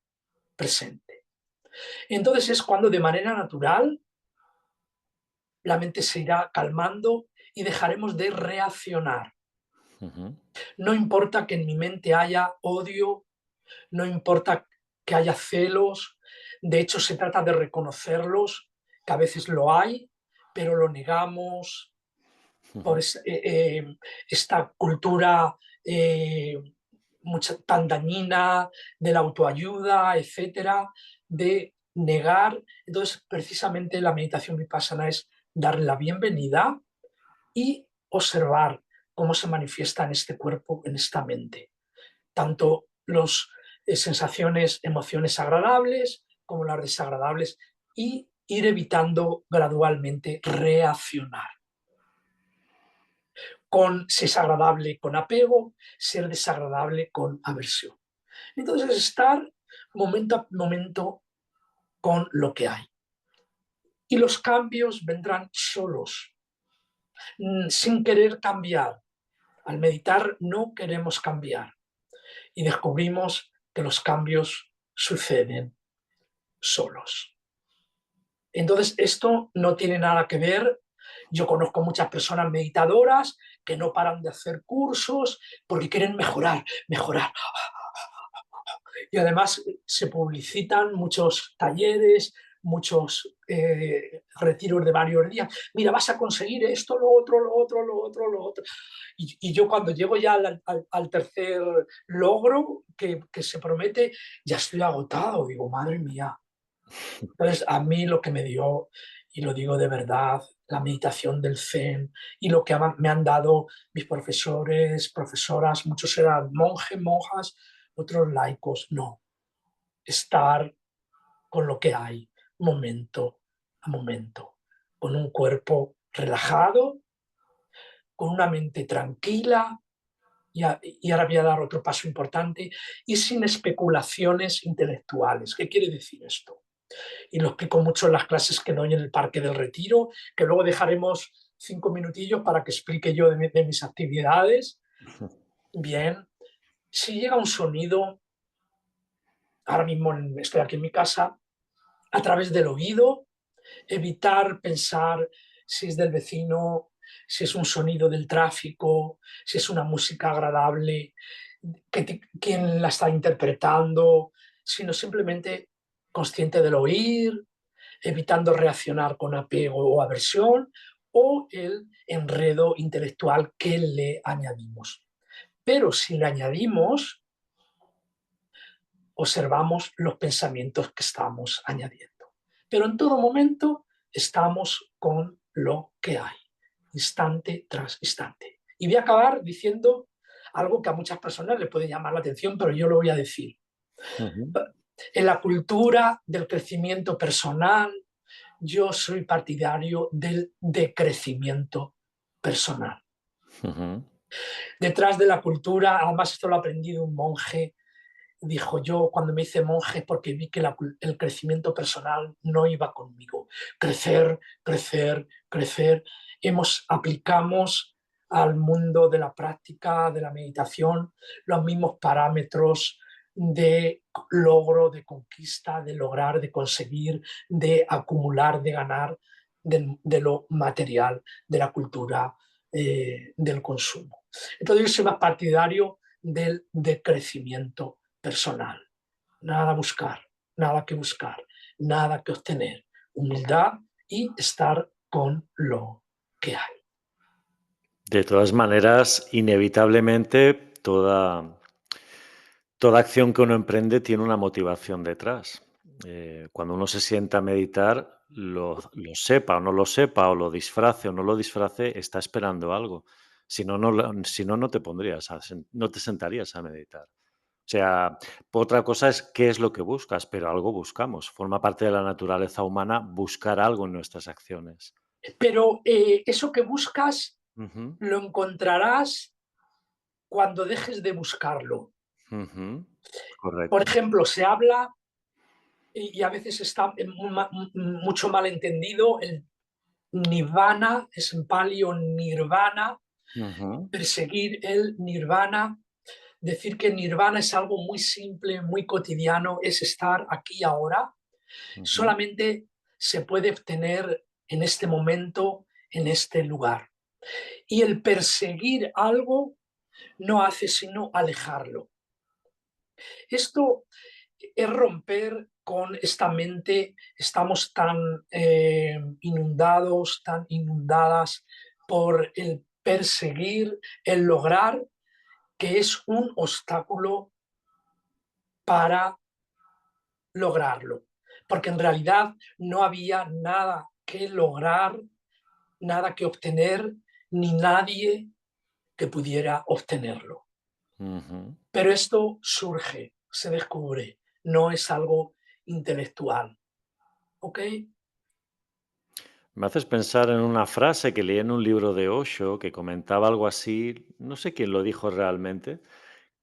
[SPEAKER 1] presente. Entonces es cuando de manera natural la mente se irá calmando y dejaremos de reaccionar.
[SPEAKER 2] ujú,
[SPEAKER 1] No importa que en mi mente haya odio, no importa que haya celos, de hecho se trata de reconocerlos, que a veces lo hay, pero lo negamos por
[SPEAKER 2] ujú,
[SPEAKER 1] esta cultura tan dañina de la autoayuda, etcétera, de negar. Entonces, precisamente la meditación vipassana es darle la bienvenida y observar cómo se manifiesta en este cuerpo, en esta mente. Tanto las sensaciones, emociones agradables como las desagradables y ir evitando gradualmente reaccionar. Si es agradable con apego, ser desagradable con aversión. Entonces, estar momento a momento con lo que hay. Y los cambios vendrán solos, sin querer cambiar. Al meditar no queremos cambiar y descubrimos que los cambios suceden solos. Entonces, esto no tiene nada que ver. Yo conozco muchas personas meditadoras que no paran de hacer cursos porque quieren mejorar, mejorar. Y además se publicitan muchos talleres, muchos retiros de varios días. Mira, vas a conseguir esto, lo otro, lo otro, lo otro, lo otro. Y yo cuando llego ya al tercer logro que se promete, ya estoy agotado. Digo, madre mía. Entonces, a mí lo que me dio, y lo digo de verdad, la meditación del Zen y lo que me han dado mis profesores, profesoras, muchos eran monjes, monjas, otros laicos, no, estar con lo que hay, momento a momento, con un cuerpo relajado, con una mente tranquila, y ahora voy a dar otro paso importante, y sin especulaciones intelectuales. ¿Qué quiere decir esto? Y lo explico mucho en las clases que doy en el Parque del Retiro, que luego dejaremos 5 minutillos para que explique yo de mis actividades. Bien, si llega un sonido, ahora mismo estoy aquí en mi casa, a través del oído, evitar pensar si es del vecino, si es un sonido del tráfico, si es una música agradable, quién la está interpretando, sino simplemente consciente del oír, evitando reaccionar con apego o aversión, o el enredo intelectual que le añadimos. Pero si le añadimos, observamos los pensamientos que estamos añadiendo. Pero en todo momento estamos con lo que hay, instante tras instante. Y voy a acabar diciendo algo que a muchas personas le puede llamar la atención, pero yo lo voy a decir.
[SPEAKER 2] ujú,
[SPEAKER 1] En la cultura del crecimiento personal, yo soy partidario del decrecimiento personal.
[SPEAKER 2] ujú,
[SPEAKER 1] Detrás de la cultura, además esto lo aprendí de un monje, dijo yo cuando me hice monje porque vi que el crecimiento personal no iba conmigo. Crecer, crecer, crecer. Aplicamos al mundo de la práctica, de la meditación, los mismos parámetros de logro, de conquista, de lograr, de conseguir, de acumular, de ganar, de lo material, de la cultura, del consumo. Entonces yo soy más partidario del decrecimiento personal. Nada buscar, nada que buscar, nada que obtener. Humildad y estar con lo que hay.
[SPEAKER 2] De todas maneras, inevitablemente, toda acción que uno emprende tiene una motivación detrás. Cuando uno se sienta a meditar, lo sepa o no lo sepa, o lo disfrace o no lo disfrace, está esperando algo. Si no, no te pondrías no te sentarías a meditar. O sea, otra cosa es qué es lo que buscas, pero algo buscamos. Forma parte de la naturaleza humana buscar algo en nuestras acciones.
[SPEAKER 1] Pero eso que buscas
[SPEAKER 2] Ujú,
[SPEAKER 1] lo encontrarás cuando dejes de buscarlo.
[SPEAKER 2] ujú,
[SPEAKER 1] Por
[SPEAKER 2] correcto.
[SPEAKER 1] ejemplo, se habla, y a veces está mucho mal entendido, el nirvana, es en palio nirvana,
[SPEAKER 2] Ujú,
[SPEAKER 1] perseguir el nirvana, decir que nirvana es algo muy simple, muy cotidiano, es estar aquí y ahora,
[SPEAKER 2] ujú,
[SPEAKER 1] solamente se puede obtener en este momento, en este lugar. Y el perseguir algo no hace sino alejarlo. Esto es romper con esta mente, estamos tan inundados, tan inundadas por el perseguir, el lograr, que es un obstáculo para lograrlo. Porque en realidad no había nada que lograr, nada que obtener, ni nadie que pudiera obtenerlo.
[SPEAKER 2] ujú.
[SPEAKER 1] Pero esto surge, se descubre, no es algo intelectual. ¿Ok?
[SPEAKER 2] Me haces pensar en una frase que leí en un libro de Osho que comentaba algo así, no sé quién lo dijo realmente,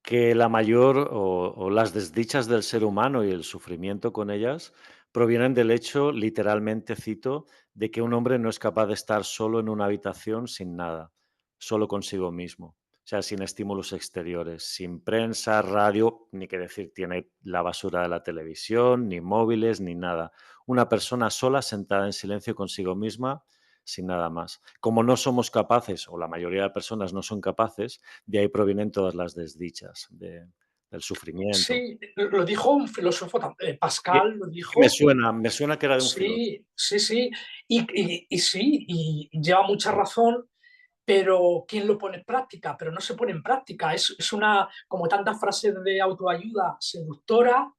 [SPEAKER 2] que la mayor o las desdichas del ser humano y el sufrimiento con ellas provienen del hecho, literalmente cito, de que un hombre no es capaz de estar solo en una habitación sin nada, solo consigo mismo. O sea, sin estímulos exteriores, sin prensa, radio, ni que decir, tiene la basura de la televisión, ni móviles, ni nada. Una persona sola sentada en silencio consigo misma, sin nada más. Como no somos capaces, o la mayoría de personas no son capaces, de ahí provienen todas las desdichas, del sufrimiento.
[SPEAKER 1] Sí, lo dijo un filósofo,
[SPEAKER 2] Y
[SPEAKER 1] Pascal lo
[SPEAKER 2] y me
[SPEAKER 1] dijo.
[SPEAKER 2] suena me suena que era de un filósofo.
[SPEAKER 1] Sí, sí, sí. Y sí, y lleva mucha razón, pero ¿quién lo pone en práctica? Pero no se pone en práctica. Es una, como tantas frases de autoayuda seductora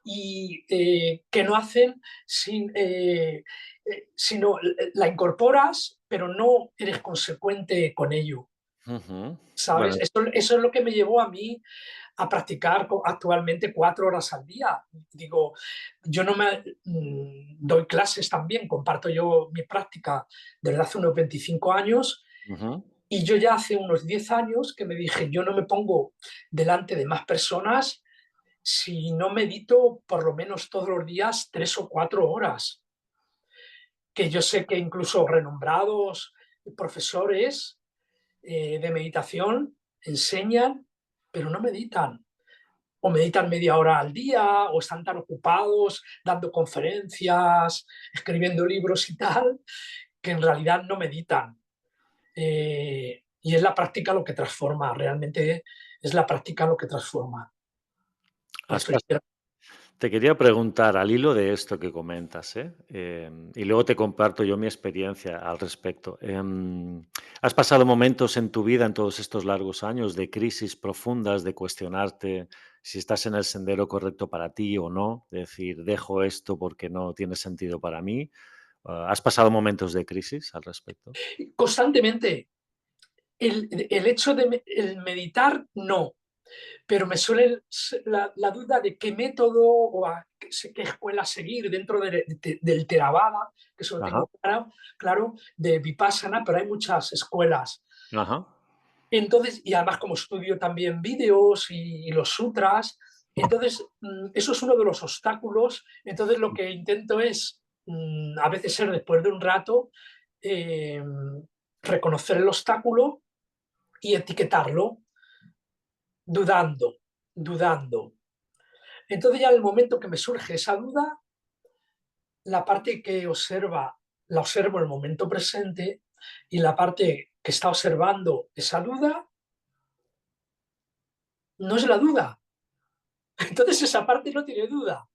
[SPEAKER 1] y que no hacen sino la incorporas, pero no eres consecuente con ello.
[SPEAKER 2] Ujú.
[SPEAKER 1] ¿Sabes?
[SPEAKER 2] Bueno,
[SPEAKER 1] Eso es lo que me llevó a mí a practicar actualmente 4 horas al día. Digo, yo no me doy clases también, comparto yo mi práctica desde hace unos 25 años
[SPEAKER 2] ujú,
[SPEAKER 1] y yo ya hace unos 10 años que me dije, yo no me pongo delante de más personas si no medito por lo menos todos los días 3 o 4 horas. Que yo sé que incluso renombrados profesores de meditación enseñan, pero no meditan. O meditan media hora al día, o están tan ocupados dando conferencias, escribiendo libros y tal, que en realidad no meditan. Y es la práctica lo que transforma, realmente es la práctica lo que transforma la
[SPEAKER 2] has pas
[SPEAKER 1] felicidad.
[SPEAKER 2] te quería preguntar, al hilo de esto que comentas, y luego te comparto yo mi experiencia al respecto. ¿Has pasado momentos en tu vida, en todos estos largos años, de crisis profundas, de cuestionarte si estás en el sendero correcto para ti o no? De decir, dejo esto porque no tiene sentido para mí. ¿Has pasado momentos de crisis al respecto?
[SPEAKER 1] Constantemente, el hecho de el meditar, no, pero me suele la duda de qué método o qué escuela seguir dentro del Theravada, que eso lo
[SPEAKER 2] Ajá,
[SPEAKER 1] tengo claro, claro, de Vipassana, pero hay muchas escuelas.
[SPEAKER 2] ajá.
[SPEAKER 1] Entonces, y además como estudio también vídeos y los sutras, entonces eso es uno de los obstáculos. Entonces lo que intento es, a veces ser después de un rato, eh, reconocer el obstáculo y etiquetarlo, dudando, dudando. Entonces ya en el momento que me surge esa duda, la parte que observa, la observo en el momento presente y la parte que está observando esa duda no es la duda. Entonces esa parte no tiene duda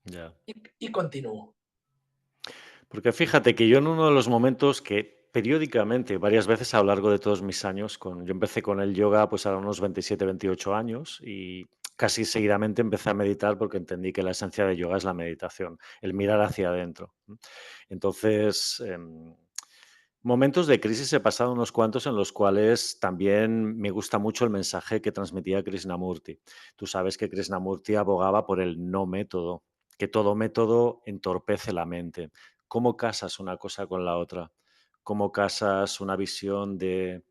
[SPEAKER 2] Ya.
[SPEAKER 1] y continúo.
[SPEAKER 2] Porque fíjate que yo en uno de los momentos que periódicamente, varias veces a lo largo de todos mis años, yo empecé con el yoga pues a unos 27, 28 años y casi seguidamente empecé a meditar porque entendí que la esencia de yoga es la meditación, el mirar hacia adentro. Entonces, momentos de crisis he pasado unos cuantos en los cuales también me gusta mucho el mensaje que transmitía Krishnamurti. Tú sabes que Krishnamurti abogaba por el no método, que todo método entorpece la mente. ¿Cómo casas una cosa con la otra? ¿Cómo casas una visión de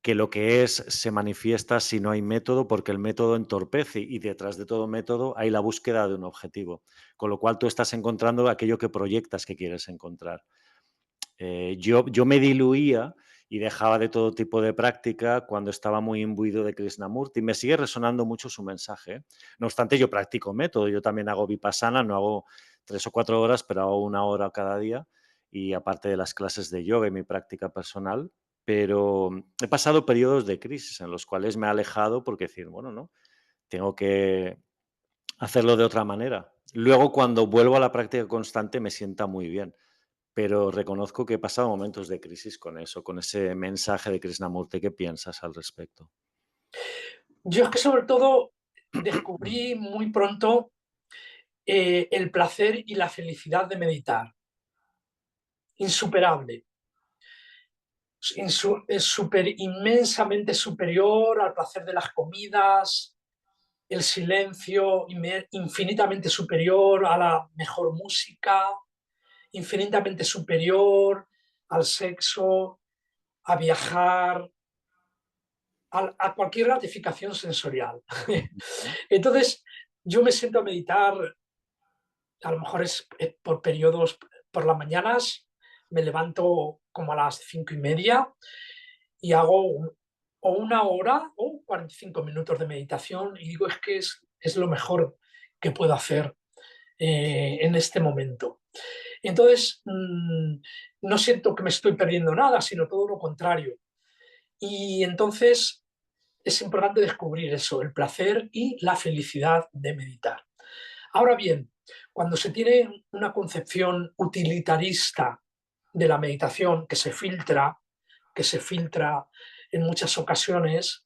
[SPEAKER 2] que lo que es se manifiesta si no hay método, porque el método entorpece y detrás de todo método hay la búsqueda de un objetivo, con lo cual tú estás encontrando aquello que proyectas que quieres encontrar? Yo me diluía y dejaba de todo tipo de práctica cuando estaba muy imbuido de Krishnamurti. Me sigue resonando mucho su mensaje, ¿eh? No obstante, yo practico método. Yo también hago Vipassana, no hago 3 o 4 horas, pero hago 1 hora cada día. Y aparte de las clases de yoga y mi práctica personal, pero he pasado periodos de crisis en los cuales me he alejado porque decir, bueno, no, tengo que hacerlo de otra manera. Luego, cuando vuelvo a la práctica constante, me sienta muy bien, pero reconozco que he pasado momentos de crisis con eso, con ese mensaje de Krishnamurti. ¿Qué piensas al respecto?
[SPEAKER 1] Yo es que sobre todo descubrí muy pronto el placer y la felicidad de meditar, insuperable. Es inmensamente superior al placer de las comidas, el silencio, infinitamente superior a la mejor música, infinitamente superior al sexo, a viajar, a cualquier gratificación sensorial. Entonces, yo me siento a meditar, a lo mejor es por periodos, por las mañanas, me levanto como a las 5:30 y hago o 1 hora o 45 minutos de meditación y digo, es que es lo mejor que puedo hacer en este momento. Entonces, no siento que me estoy perdiendo nada, sino todo lo contrario. Y entonces es importante descubrir eso, el placer y la felicidad de meditar. Ahora bien, cuando se tiene una concepción utilitarista de la meditación que se filtra en muchas ocasiones,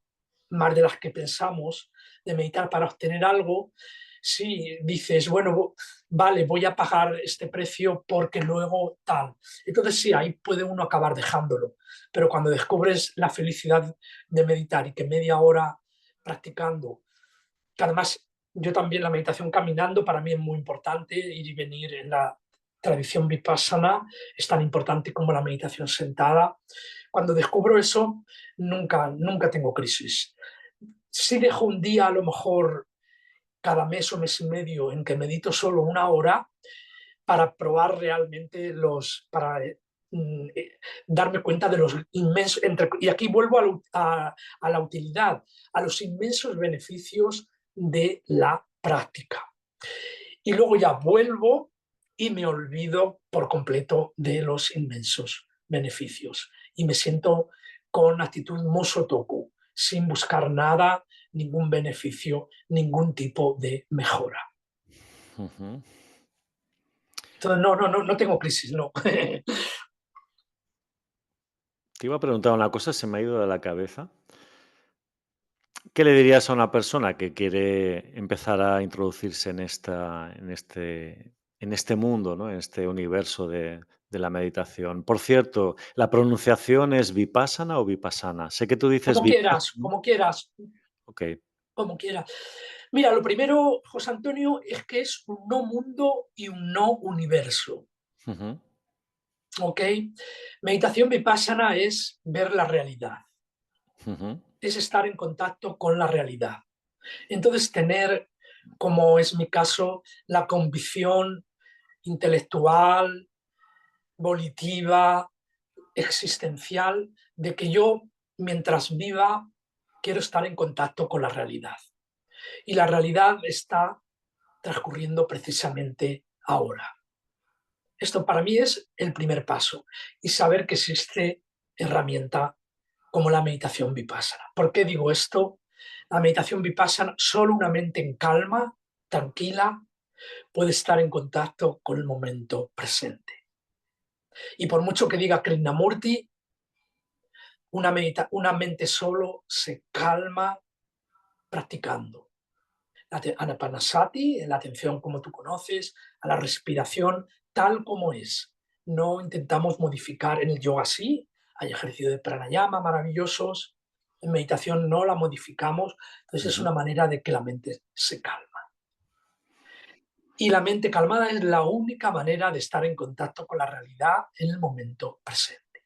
[SPEAKER 1] más de las que pensamos, de meditar para obtener algo, si dices, bueno, vale, voy a pagar este precio porque luego tal. Entonces sí, ahí puede uno acabar dejándolo. Pero cuando descubres la felicidad de meditar y que media hora practicando, que además yo también la meditación caminando para mí es muy importante, ir y venir en la tradición vipassana es tan importante como la meditación sentada. Cuando descubro eso, nunca tengo crisis. Si dejo un día, a lo mejor cada mes o mes y medio, en que medito solo 1 hora para probar realmente para mm, eh, darme cuenta de los inmensos, y aquí vuelvo a la utilidad, a los inmensos beneficios de la práctica. Y luego ya vuelvo y me olvido por completo de los inmensos beneficios. Y me siento con actitud Mosotoku, sin buscar nada, ningún beneficio, ningún tipo de mejora.
[SPEAKER 2] Ujú.
[SPEAKER 1] Entonces, no tengo crisis, no.
[SPEAKER 2] Te iba a preguntar una cosa, se me ha ido de la cabeza. ¿Qué le dirías a una persona que quiere empezar a introducirse en este mundo, ¿no? En este universo de la meditación? Por cierto, ¿la pronunciación es Vipassana o Vipassana? Sé que tú dices
[SPEAKER 1] Como quieras,
[SPEAKER 2] Vipassana.
[SPEAKER 1] como quieras,
[SPEAKER 2] Ok.
[SPEAKER 1] como quieras. Mira, lo primero, José Antonio, es que es un no mundo y un no universo.
[SPEAKER 2] Ujú,
[SPEAKER 1] ¿Ok? Meditación vipassana es ver la realidad,
[SPEAKER 2] ujú,
[SPEAKER 1] es estar en contacto con la realidad. Entonces, tener, como es mi caso, la convicción intelectual, volitiva, existencial, de que yo mientras viva, quiero estar en contacto con la realidad. Y la realidad está transcurriendo precisamente ahora. Esto para mí es el primer paso y saber que existe herramienta como la meditación vipassana. ¿Por qué digo esto? La meditación vipassana, solo una mente en calma, tranquila, puede estar en contacto con el momento presente. Y por mucho que diga Krishnamurti, una mente solo se calma practicando. Anapanasati, la atención como tú conoces, a la respiración tal como es. No intentamos modificar en el yoga sí, hay ejercicios de pranayama maravillosos, en meditación no la modificamos, entonces es una manera de que la mente se calma. Y la mente calmada es la única manera de estar en contacto con la realidad en el momento presente.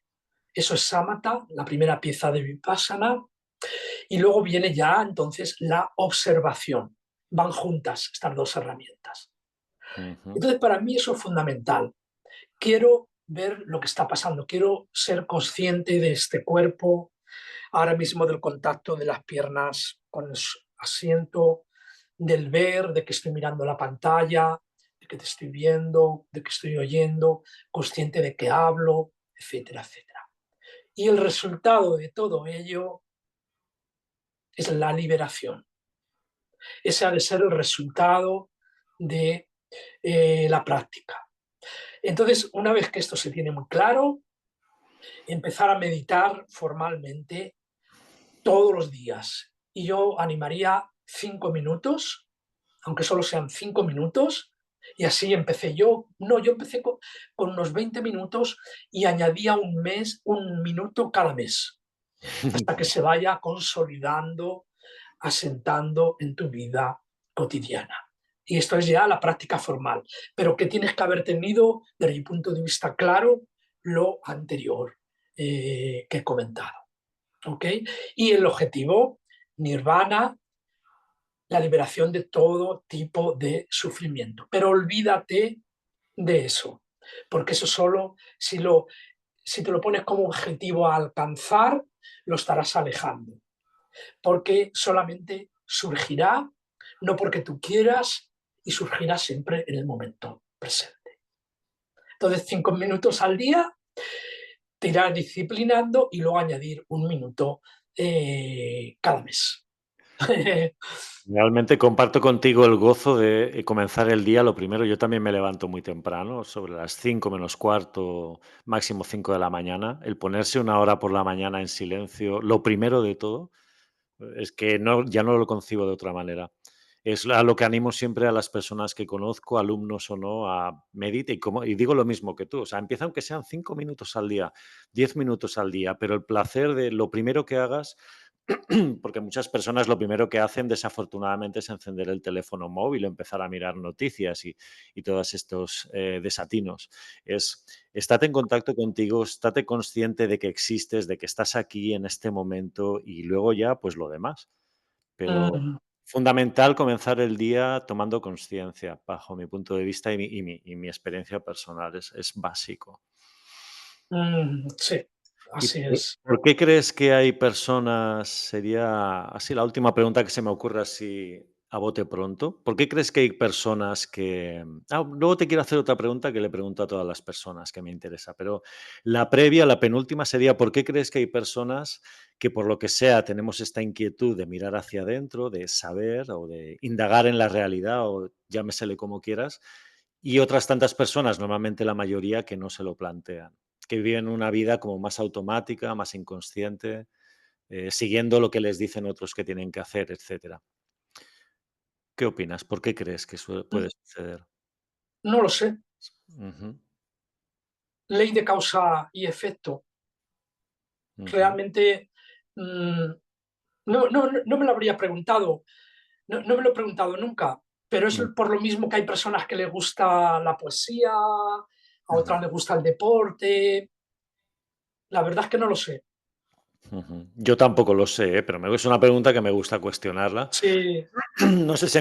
[SPEAKER 1] Eso es samatha, la primera pieza de Vipassana, y luego viene ya entonces la observación. Van juntas estas dos herramientas. Entonces, para mí eso es fundamental. Quiero ver lo que está pasando, quiero ser consciente de este cuerpo, ahora mismo del contacto de las piernas con el asiento, del ver, de que estoy mirando la pantalla, de que te estoy viendo, de que estoy oyendo, consciente de que hablo, etcétera, etcétera. Y el resultado de todo ello es la liberación. Ese ha de ser el resultado de la práctica. Entonces, una vez que esto se tiene muy claro, empezar a meditar formalmente todos los días. Y yo animaría 5 minutos, aunque solo sean 5 minutos, y así empecé yo. No, yo empecé con unos 20 minutos y añadía un minuto cada mes, hasta que se vaya consolidando, asentando en tu vida cotidiana. Y esto es ya la práctica formal, pero que tienes que haber tenido, desde mi punto de vista claro, lo anterior que he comentado. ¿Okay? Y el objetivo, nirvana, la liberación de todo tipo de sufrimiento. Pero olvídate de eso, porque eso solo, si te lo pones como objetivo a alcanzar, lo estarás alejando, porque solamente surgirá, no porque tú quieras, y surgirá siempre en el momento presente. Entonces, 5 minutos al día, te irás disciplinando y luego añadir un minuto cada mes.
[SPEAKER 2] Realmente comparto contigo el gozo de comenzar el día. Lo primero, yo también me levanto muy temprano, sobre las 5 menos cuarto, máximo 5 de la mañana. El ponerse una hora por la mañana en silencio, lo primero de todo, es que no, ya no lo concibo de otra manera. Es a lo que animo siempre a las personas que conozco, alumnos o no, a medite y digo lo mismo que tú. O sea, empieza aunque sean 5 minutos al día, 10 minutos al día, pero el placer de lo primero que hagas, porque muchas personas lo primero que hacen desafortunadamente es encender el teléfono móvil, empezar a mirar noticias y todos estos desatinos. Es estate en contacto contigo, estate consciente de que existes, de que estás aquí en este momento y luego ya pues lo demás. Pero fundamental comenzar el día tomando conciencia, bajo mi punto de vista y mi experiencia personal, es básico.
[SPEAKER 1] Sí,
[SPEAKER 2] ¿Y
[SPEAKER 1] así
[SPEAKER 2] por
[SPEAKER 1] es.
[SPEAKER 2] por qué crees que hay personas? Sería así la última pregunta que se me ocurre así a bote pronto. ¿Por qué crees que hay personas que luego te quiero hacer otra pregunta que le pregunto a todas las personas que me interesa, pero la previa, la penúltima sería, ¿por qué crees que hay personas que por lo que sea tenemos esta inquietud de mirar hacia adentro, de saber o de indagar en la realidad o llámesele como quieras, y otras tantas personas, normalmente la mayoría, que no se lo plantean? Que viven una vida como más automática, más inconsciente, siguiendo lo que les dicen otros que tienen que hacer, etcétera. ¿Qué opinas? ¿Por qué crees que puede suceder?
[SPEAKER 1] No lo sé.
[SPEAKER 2] Ujú,
[SPEAKER 1] Ley de causa y efecto.
[SPEAKER 2] ujú,
[SPEAKER 1] Realmente mm, no me lo habría preguntado, no me lo he preguntado nunca, pero es
[SPEAKER 2] mm,
[SPEAKER 1] por lo mismo que hay personas que les gusta la poesía, a
[SPEAKER 2] ujú,
[SPEAKER 1] otras les gusta el deporte. La verdad es que no lo sé.
[SPEAKER 2] ujú. Yo tampoco lo sé, pero es una pregunta que me gusta cuestionarla.
[SPEAKER 1] Sí.
[SPEAKER 2] No sé si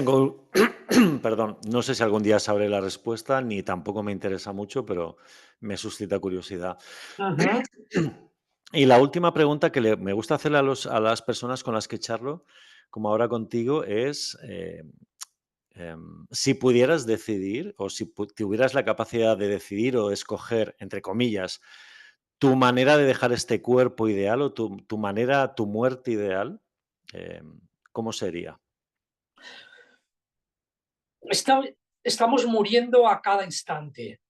[SPEAKER 2] perdón, no sé si algún día sabré la respuesta, ni tampoco me interesa mucho, pero me suscita curiosidad.
[SPEAKER 1] Ujú.
[SPEAKER 2] Y la última pregunta que me gusta hacerle a las personas con las que charlo, como ahora contigo, es si pudieras decidir o si tuvieras la capacidad de decidir o escoger, entre comillas, tu manera de dejar este cuerpo ideal o tu manera, tu muerte ideal, ¿cómo sería?
[SPEAKER 1] Está- Estamos muriendo a cada instante.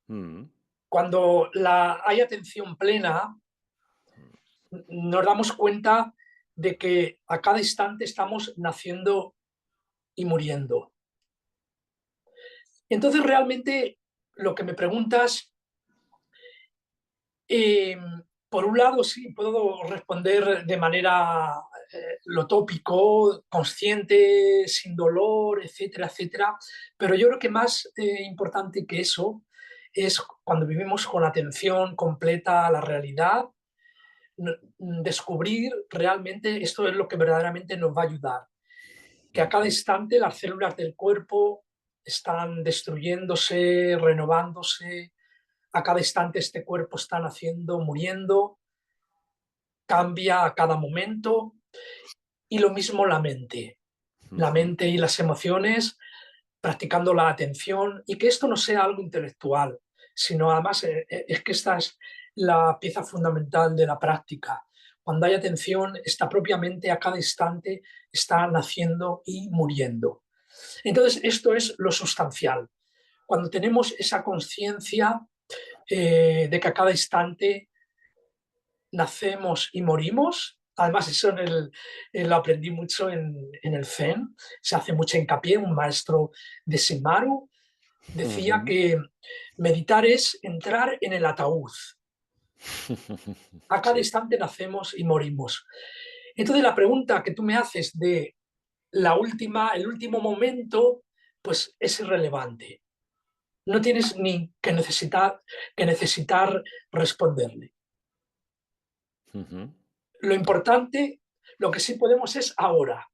[SPEAKER 2] Mm,
[SPEAKER 1] Cuando hay atención plena, nos damos cuenta de que a cada instante estamos naciendo y muriendo. Entonces, realmente, lo que me preguntas, eh, por un lado, sí, puedo responder de manera lo tópico, consciente, sin dolor, etcétera, etcétera, pero yo creo que más importante que eso es cuando vivimos con atención completa a la realidad, descubrir realmente esto es lo que verdaderamente nos va a ayudar, que a cada
[SPEAKER 2] ujú,
[SPEAKER 1] instante las células del cuerpo están destruyéndose, renovándose, a cada instante este cuerpo está naciendo, muriendo, cambia a cada momento y lo mismo la
[SPEAKER 2] ujú,
[SPEAKER 1] mente y las emociones practicando la atención y que esto no sea algo intelectual, sino además es que esta es la pieza fundamental de la práctica. Cuando hay atención, está propiamente a cada instante está naciendo y muriendo. Entonces, esto es lo sustancial. Cuando tenemos esa conciencia de que a cada instante nacemos y morimos, además eso lo aprendí mucho en el Zen, se hace mucho hincapié, un maestro de Simaru decía
[SPEAKER 2] ujú.
[SPEAKER 1] que meditar es entrar en el ataúd. A cada
[SPEAKER 2] Sí.
[SPEAKER 1] instante nacemos y morimos. Entonces la pregunta que tú me haces de el último momento, pues es irrelevante. No tienes ni que necesitar responderle.
[SPEAKER 2] Ujú.
[SPEAKER 1] Lo importante, lo que sí podemos es ahora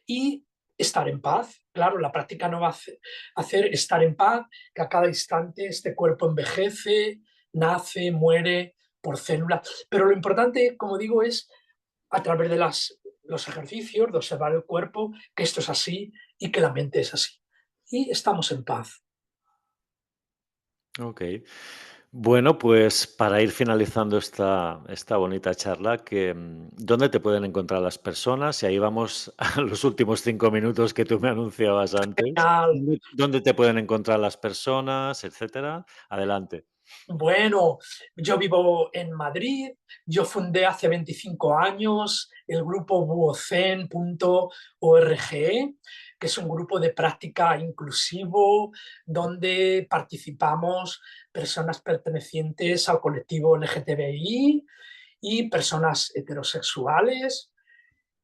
[SPEAKER 1] y estar en paz. Claro, la práctica no va a hacer estar en paz, que a cada instante este cuerpo envejece, nace, muere por células. Pero lo importante, como digo, es a través de los ejercicios, de observar el cuerpo, que esto es así y que la mente es así. Y estamos en paz.
[SPEAKER 2] Ok. Bueno, pues para ir finalizando esta bonita charla, ¿dónde te pueden encontrar las personas? Y ahí vamos a los últimos 5 minutos que tú me anunciabas antes. ¿Dónde te pueden encontrar las personas, etcétera? Adelante.
[SPEAKER 1] Bueno, yo vivo en Madrid, yo fundé hace 25 años el grupo buozen.org, que es un grupo de práctica inclusivo donde participamos personas pertenecientes al colectivo LGTBI y personas heterosexuales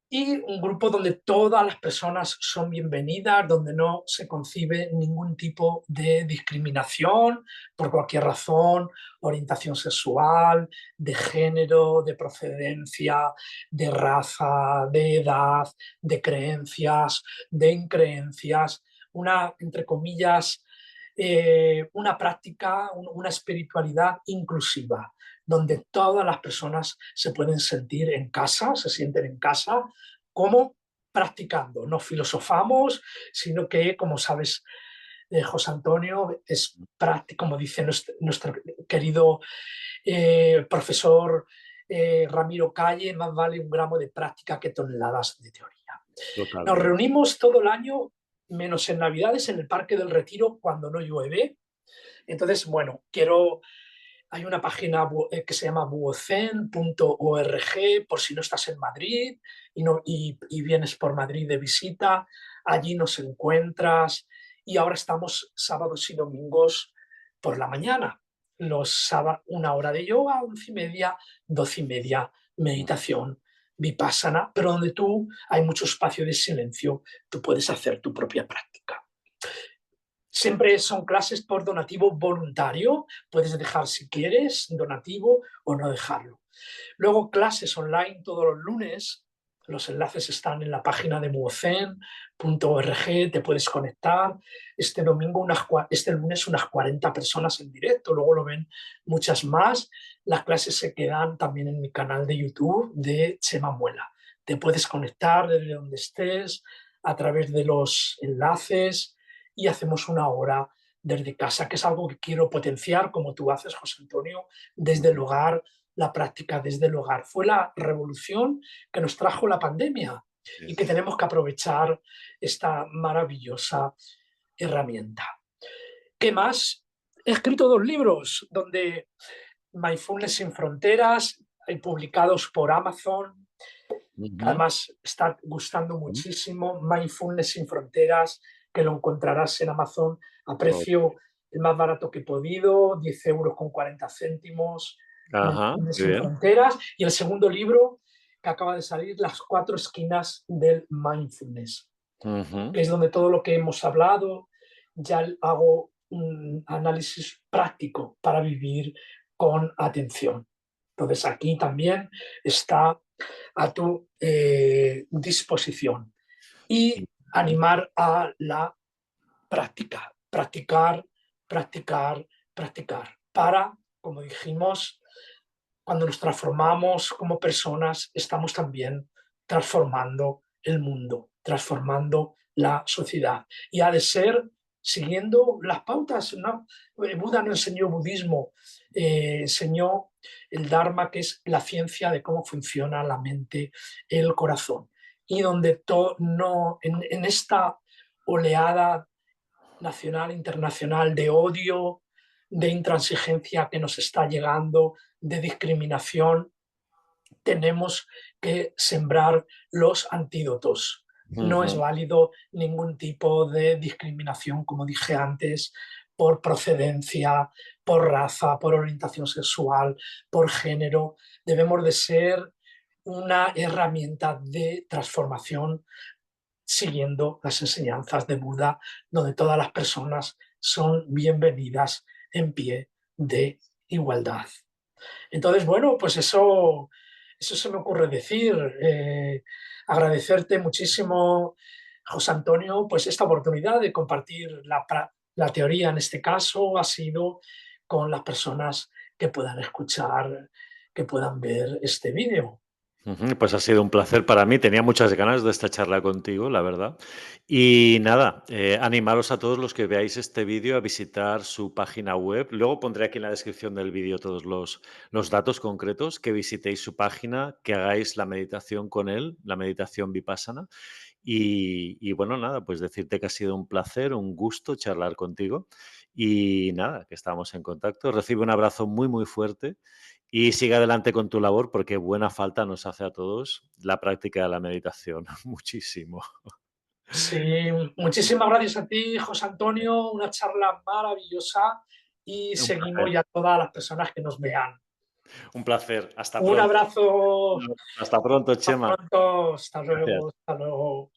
[SPEAKER 1] y un grupo donde todas las personas son bienvenidas, donde no se concibe ningún tipo de discriminación por cualquier razón, orientación sexual, de género, de procedencia, de raza, de edad, de creencias, de increencias, una, entre comillas, una práctica, una espiritualidad inclusiva, donde todas las personas se pueden sentir en casa, se sienten en casa, como practicando. No filosofamos, sino que, como sabes, José Antonio, es práctico, como dice nuestro querido profesor Ramiro Calle, más vale un gramo de práctica que toneladas de teoría. Nos
[SPEAKER 2] Totalmente.
[SPEAKER 1] reunimos todo el año, menos en Navidades, en el Parque del Retiro cuando no llueve. Entonces, bueno, hay una página que se llama buocen.org por si no estás en Madrid y vienes por Madrid de visita. Allí nos encuentras y ahora estamos sábados y domingos por la mañana. Los sábados, 1 hora de yoga, 11:30, 12:30, meditación, vipassana, pero donde tú hay mucho espacio de silencio, tú puedes hacer tu propia práctica. Siempre son clases por donativo voluntario. Puedes dejar si quieres donativo o no dejarlo. Luego clases online todos los lunes Los enlaces están en la página de muozen.org, te puedes conectar. Este lunes unas 40 personas en directo, luego lo ven muchas más. Las clases se quedan también en mi canal de YouTube de Chema Muela. Te puedes conectar desde donde estés, a través de los enlaces, y hacemos una hora desde casa, que es algo que quiero potenciar, como tú haces, José Antonio, desde el hogar, la práctica desde el hogar. Fue la revolución que nos trajo la pandemia y que tenemos que aprovechar esta maravillosa herramienta. ¿Qué más? He escrito 2 libros donde Mindfulness sin Fronteras, publicados por Amazon, que
[SPEAKER 2] Ujú.
[SPEAKER 1] además está gustando muchísimo. Mindfulness sin Fronteras, que lo encontrarás en Amazon a
[SPEAKER 2] Oh,
[SPEAKER 1] precio el más barato que he podido, 10,40 euros.
[SPEAKER 2] ajá,
[SPEAKER 1] Mindfulness
[SPEAKER 2] muy
[SPEAKER 1] sin
[SPEAKER 2] bien.
[SPEAKER 1] Fronteras. Y el segundo libro que acaba de salir, Las 4 esquinas del Mindfulness,
[SPEAKER 2] Ujú.
[SPEAKER 1] que es donde todo lo que hemos hablado ya hago un análisis práctico para vivir con atención. Entonces aquí también está a tu disposición. Y
[SPEAKER 2] Ujú.
[SPEAKER 1] animar a la práctica, practicar, practicar, practicar, para, como dijimos, cuando nos transformamos como personas, estamos también transformando el mundo, transformando la sociedad. Y ha de ser siguiendo las pautas, ¿no? Buda no enseñó budismo, enseñó el Dharma, que es la ciencia de cómo funciona la mente, el corazón. Y donde no, en esta oleada nacional, internacional de odio, de intransigencia que nos está llegando, de discriminación, tenemos que sembrar los antídotos. No es
[SPEAKER 2] Ujú.
[SPEAKER 1] válido ningún tipo de discriminación, como dije antes, por procedencia, por raza, por orientación sexual, por género. Debemos de ser una herramienta de transformación siguiendo las enseñanzas de Buda, donde todas las personas son bienvenidas en pie de igualdad. Entonces, bueno, pues eso se me ocurre decir. Agradecerte muchísimo, José Antonio, pues esta oportunidad de compartir la teoría, en este caso, ha sido con las personas que puedan escuchar, que puedan ver este vídeo.
[SPEAKER 2] Ujú, pues ha sido un placer para mí. Tenía muchas ganas de esta charla contigo, la verdad. Y nada, animaros a todos los que veáis este vídeo a visitar su página web. Luego pondré aquí en la descripción del vídeo todos los datos concretos, que visitéis su página, que hagáis la meditación con él, la meditación Vipassana. Y bueno, nada, pues decirte que ha sido un placer, un gusto charlar contigo. Y nada, que estamos en contacto. Recibe un abrazo muy, muy fuerte y sigue adelante con tu labor porque buena falta nos hace a todos la práctica de la meditación. Muchísimo.
[SPEAKER 1] Sí, muchísimas gracias a ti, José Antonio, una charla maravillosa, y
[SPEAKER 2] Un placer.
[SPEAKER 1] seguimos ya todas las personas que nos vean.
[SPEAKER 2] Un placer. Hasta
[SPEAKER 1] Un
[SPEAKER 2] pronto.
[SPEAKER 1] abrazo,
[SPEAKER 2] Hasta pronto,
[SPEAKER 1] hasta
[SPEAKER 2] Chema.
[SPEAKER 1] pronto, hasta
[SPEAKER 2] Gracias.
[SPEAKER 1] luego, hasta luego.